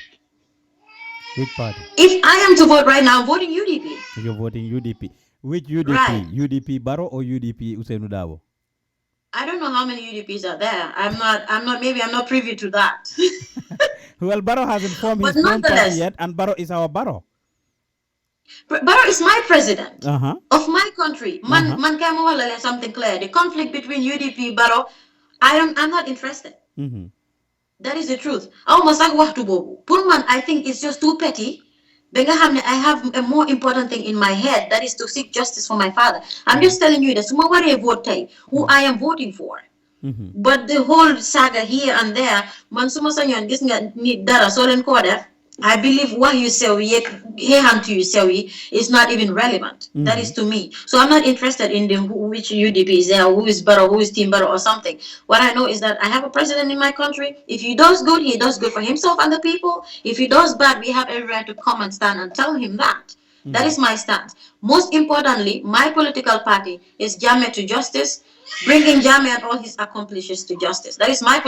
Which party? If I am to vote right now, I'm voting UDP. You're voting UDP. Which UDP? Right. UDP Barrow or UDP Ousseynou Dabo? I don't know how many UDPs are there. Maybe I'm not privy to that. Well, Barrow hasn't formed But his own party nonetheless, yet, and Barrow is our Barrow. Barrow is my president Uh-huh. of my country. Man kaya mo wala something clear. The conflict between UDP Barrow, I'm not interested. Mm-hmm. That is the truth. Almost like waxtu bobu. Pour man, I think it's just too petty. I have a more important thing in my head, that is to seek justice for my father. I'm just telling you that suma ware vote who I am voting for. Mm-hmm. But the whole saga here and there, man suma sanyon gis nga ni dara so len ko def, I believe what you say is not even relevant. Mm-hmm. That is to me. So I'm not interested in which UDP is there, who is Barrow, who is Team Barrow or something. What I know is that I have a president in my country. If he does good, he does good for himself and the people. If he does bad, we have every right to come and stand and tell him that. Mm-hmm. That is my stance. Most importantly, my political party is Jammeh to justice, bringing Jammeh and all his accomplishments to justice. That is my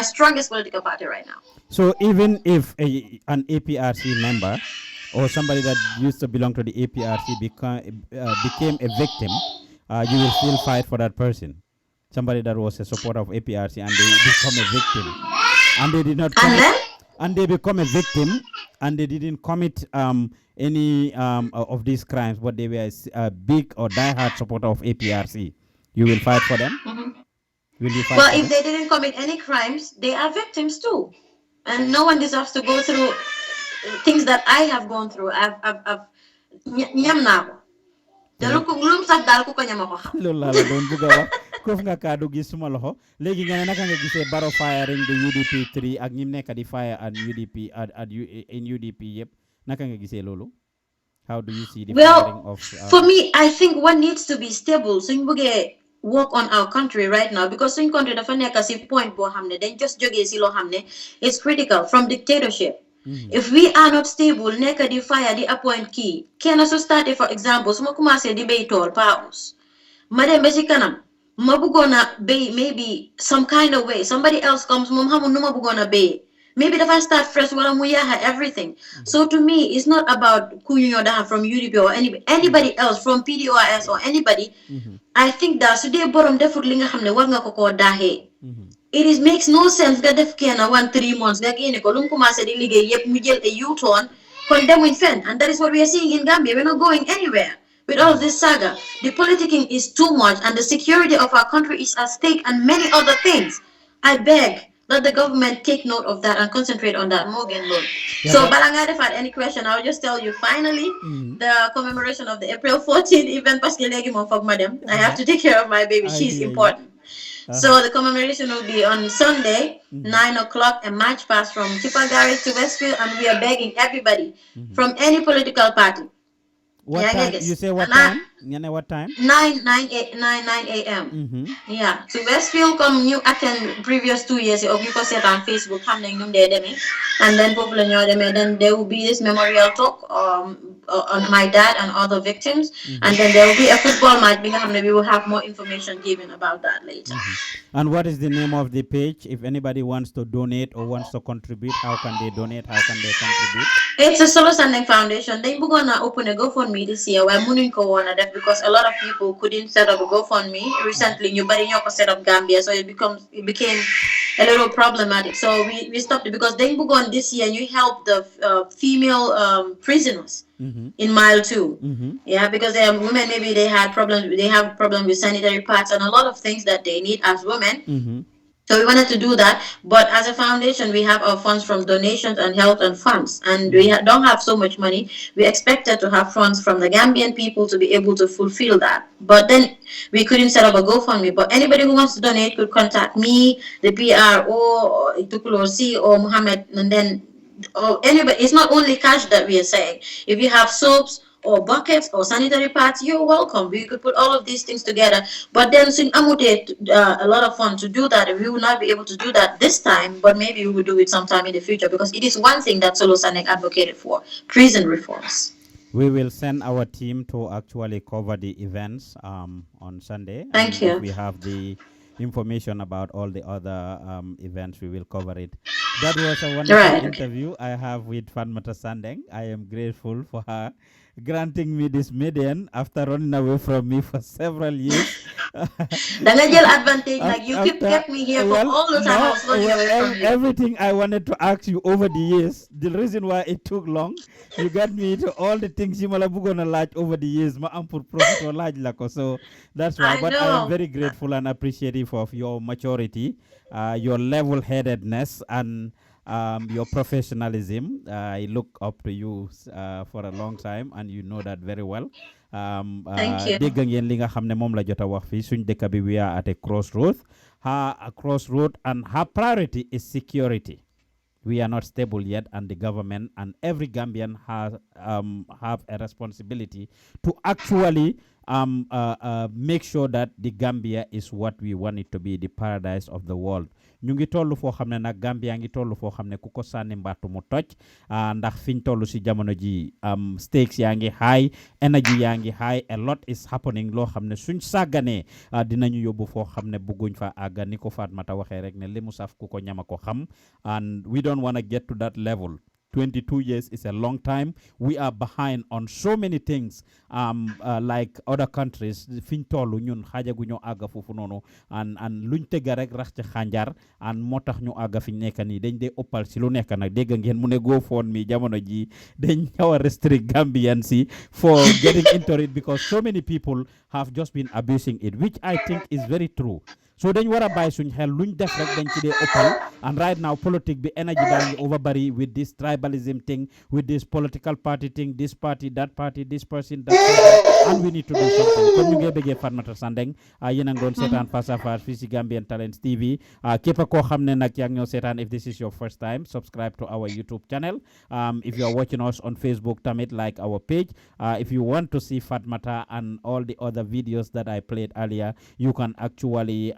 strongest political party right now. So even if an APRC member or somebody that used to belong to the APRC became a victim, you will still fight for that person. Somebody that was a supporter of APRC and they become a victim, and they did not commit, and they become a victim, and they didn't commit any of these crimes, but they were a big or diehard supporter of APRC. You will fight for them? Mm-hmm. Will you fight well, for if them? they didn't commit any crimes, they are victims too. And no one deserves to go through things that I have gone through. Ñam naa ko. Te lu sax daal ku ko ñama ko xam. Loolu laa la doon bëgg a wax koof nga kaddu gi suma loxo léegi nga ne naka nga gisee Barrow firing the UDP 3 ak ñim nekk di fire at UDP in UDP yëpp naka nga gisee loolu? How do you see the firing of for me, I think one needs to be stable. Suñ bëggee work on our country right now, because suñ country dafa nekk si point boo xam ne dañ just jógee si loo xam ne it's critical from dictatorship. Mm-hmm. If we are not stable, nekk di fire di appoint kii kenn su starté for example su ma commencé di béy tool paus ma dem ba si kanam ma bëggoon a béy maybe some kind of way somebody else comes moom xamul nu ma bëggoon a béy maybe if I start fresh wala mu yaaxa everything. Mm-hmm. So to me it's not about who you know that from UDP or anybody else from PDOIS or anybody. Mm-hmm. I think that su dee borom defut li nga xam ne war nga ko koo daaxee. It makes no sense nga def kenn 1-3 months nga génne ko lu mu commencé di liggéey yëpp mu jël a U-turn kon demuñ fenn, and that is what we are seeing in Gambia. We're not going anywhere with all of this saga. The politicking is too much and the security of our country is at stake and many other things. I beg that the government take note of that and concentrate on that. Morgan Lord. Yeah, so Balanga, if I had any question, I'll just tell you finally the commemoration of the April 14th event. I have to take care of my baby. She's important. So the commemoration will be on Sunday, 9 o'clock, a march past from Chipagari to Westfield, and we are begging everybody from any political party. What time? You say what time? What time? 9 a.m. Yeah. So Westfield come you attend previous 2 years of you can set on Facebook and then people then there will be this memorial talk on my dad and other victims, and then there will be a football match because we will have more information given about that later. And what is the name of the page? If anybody wants to donate or wants to contribute, how can they donate? How can they contribute? It's a Solo Sandeng Foundation. They're gonna open a GoFundMe this year. We're moving on that because a lot of people couldn't set up a GoFundMe recently. Nobody set up Gambia, so it became a little problematic. So we stopped it because they on this year. You help the female prisoners in Mile 2. Yeah, because they are women. Maybe they have problems with sanitary pads and a lot of things that they need as women. So we wanted to do that, but as a foundation, we have our funds from donations and health and funds, and we don't have so much money. We expected to have funds from the Gambian people to be able to fulfill that, but then we couldn't set up a GoFundMe. But anybody who wants to donate could contact me, the PRO, or Itukulorsi, or Muhammad, and then or anybody. It's not only cash that we are saying. If you have soaps or buckets or sanitary pads, you're welcome. We could put all of these things together. But then a lot of fun to do that. We will not be able to do that this time, but maybe we will do it sometime in the future because it is one thing that Solo Sandeng advocated for, prison reforms. We will send our team to actually cover the events on Sunday. Thank you. We have the information about all the other events, we will cover it. That was a wonderful interview I have with Fatoumatta Sandeng. I am grateful for her granting me this median after running away from me for several years. Advantage, like you kept me here for all the time I was running away from you. Everything I wanted to ask you over the years, the reason why it took long, you got me to all the things you gonna like over the years. So that's why. But I am very grateful and appreciative of your maturity, your level-headedness, and your professionalism. I look up to you for a long time, and you know that very well. Dégg ngeen li nga xam ne moom la jot a wax fii suñ dëkk bi we are at a crossroad. And her priority is security. We are not stable yet, and the government and every Gambian have a responsibility to actually make sure that the Gambia is what we want it to be, the paradise of the world. Ñu ngi tollu foo xam ne nag Gambia ngi tollu foo xam ne ku ko sànni mbaatu mu toj ndax fiñ tollu si jamono ji stakes yaa ngi high, energy yaa ngi high, a lot is happening loo xam ne suñ sàgganee dinañu yóbbu foo xam ne bëgguñ fa àgga ni ko Fatoumatta waxee rek ne li mu saf ku ko ñama ko xam, and we don't want to get to that level. 22 years is a long time. We are behind on so many things, like other countries. Fiñ tollu ñun xaajaguñu àgga foofu noonu and luñ tëgga rek rax ci xànjar and moo tax ñu àgga fiñ nekk nii dañ dee ëppal si lu nekk nag dégg ngeen mu ne GoFundMe jamono ji dañ xaw a restrict Gambians si for getting into it because so many people have just been abusing it, which I think is very true. So dañ war a bàyyi suñ xel luñ def rek dañ ci dee ëppal, and right now politique bi energy baa ngi overbari with this tribalism thing, with this political party thing, this party, that party, this person, that person, and we need to do something. Kon ñu ngi bëggee Fatoumatta Sandeng yéen a ngi doon seetaan face à face fii si Gambian Talents TV. Képp koo xam ne nag yaa ngi ñoo seetaan, if this is your first time, subscribe to our YouTube channel. If you are watching us on Facebook, tamit like our page. If you want to see Fatoumatta and all the other videos that I played earlier, you can actually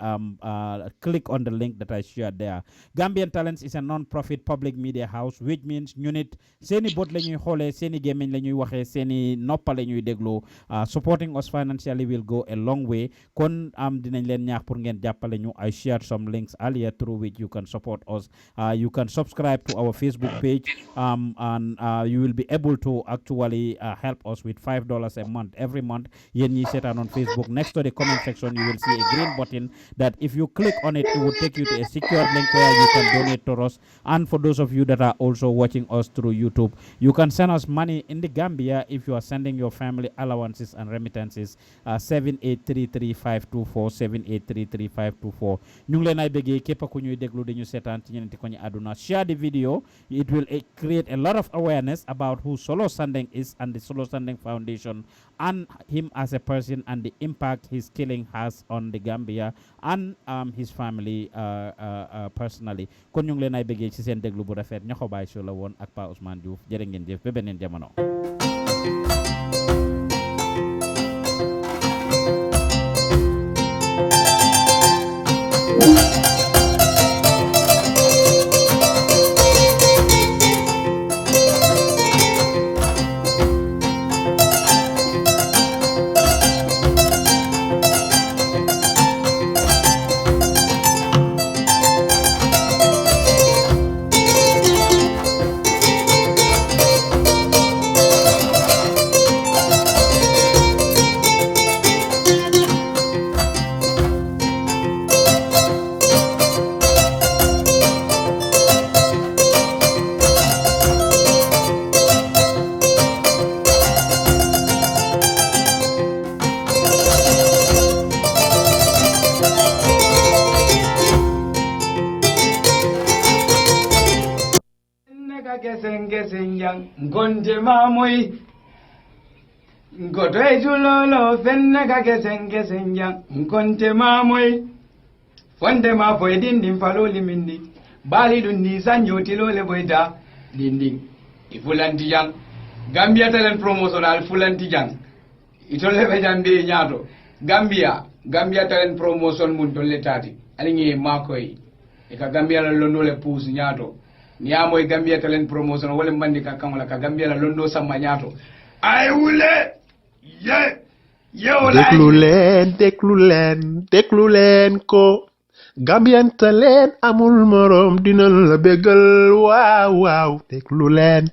click on the link that I shared there. Gambian Talents is a non-profit public media house, which means ñu nit seeni bot la ñuy xoolee, seeni gémmiñ la ñuy waxee, seeni noppa la ñuy déglu. Supporting us financially will go a long way. Kon dinañ leen ñaax pour ngeen jàppale ñu. I shared some links earlier through which you can support us. You can subscribe to our Facebook page, and you will be able to actually help us with $5 a month every month. Yéen ñi seetaan on Facebook, next to the comment section you will see a green button that if you click on it, it will take you to a secure link where you can donate to us. And for those of you that are also watching us through YouTube, you can send us money in the Gambia if you are sending your family allowances and remittances. 7833524 7833524. ñu ngi leen ay bëggee képp ku ñuy déglu dañu seetaan ci ñeneenti ko ñu àdduna. Share the video. It will create a lot of awareness about who Solo Sandeng is and the Solo Sandeng Foundation and him as a person and the impact his killing has on the Gambia and his family personally. Kon ñu ngi leen ay bëggee ci seen déglu bu rafet. NYOHOBAI show la woon ak Pa Ousmane Diouf. Jërë ngeen jëf ba beneen jamono. Ngonde mamoy ngodoy julolo fenne ka kesen yang ngonde mamoy fonde ma boy dindin faloli minni bali dun ni sanyoti lole boyda dindin ifulanti yang Gambia Talents Promotion al fulanti yang itolle be jambe nyaato Gambia Talents Promotion mun tolle tati alingi makoy e ka Gambia la londole pous nyaato ni amoy Gambia Talents Promotion wala mandi ka kamola ka Gambia la londo sama nyaato ay wule ye déglu leen ko Gambian Talents amul morom dina la bégal waaw déglu leen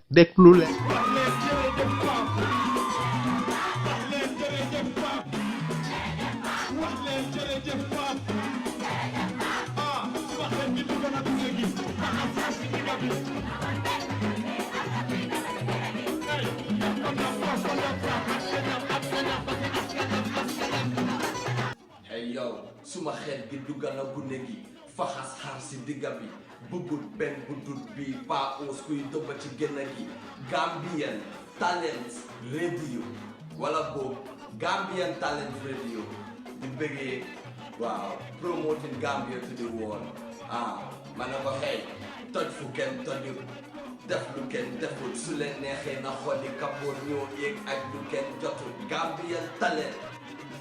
hey yow suma xel gi duggal na gune gi faxas xaar si digga bi bëggul benn bu dut bi pa os kuy dëbba ci génn gi Gambian Talents Radio wala boobu Gambian Talents Radio di bëggee waaw promoting Gambia to the world ma ne ko hey toj fu kenn tojul def lu kenn deful su leen neexee na xolli kapoor ñoo yéeg ak lu kenn jotul Gambian Talents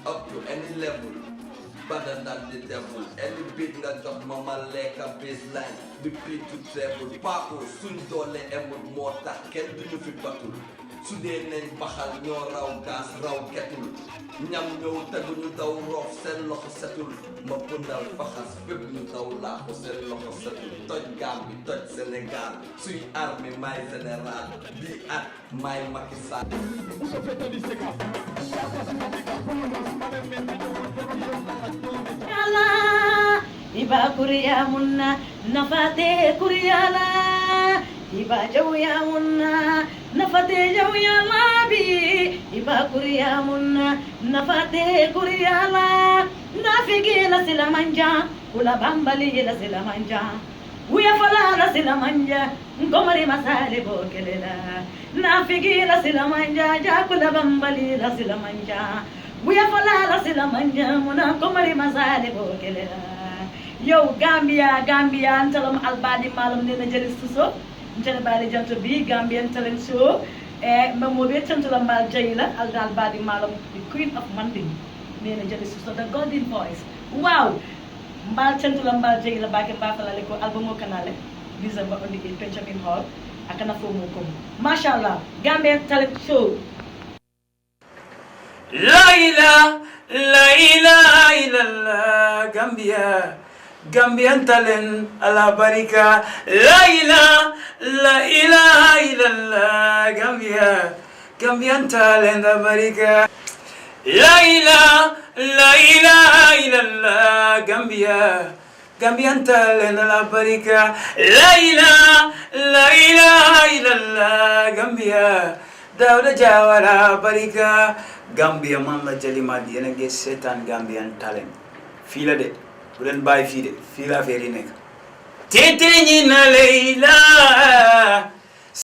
up to any level better than the devil any beat nga jox ma ma lekka baseline di beat to treble paako suñ doole emul moo tax kenn duñu fi batul su dee nañ baxal ñoo raw gaas raw getul ñam ñëw te duñu daw roof seen loxo setul ma pëndal faxas fépp ñu daw laaxu seen loxo setul toj Gambie toj Senegal suy armée may général bi at may Macky Sall Iba kuriya munna nafate kuriyala Iba jawya munna nafate jawya labi Iba kuriya munna nafate kuriyala Nafigi la sila manja Ula bambali la sila manja Uya fala la sila manja Ngomari masale bokelela Nafigi la sila manja Jakula bambali la sila manja Uya fala la sila manja Muna ngomari masale bokelela Yo Gambia ntalam albadi malam nena jeli suso ntene bali janto bi Gambian Talent Show mamobe tantula mal jayla albadi malam the queen of Manding nena jeli suso the golden voice wow mbal tantula mbal jayla bake bafala ko album o kanale December on the Benjamin Hall akana fomo ko mashallah Gambian Talent Show La ilaha illallah Gambian Talent ala barika la ilaha illallah Gambian Talent ala barika la ilaha illallah Gambian Talent ala barika la ilaha illallah Gambia Dawda Jawara barika Gambia man la jalima di yéen a ngi seetaan Gambian Talent fii la de bu leen bàyyi fii de fii la affaire yi nekk. Tete ñi na Leila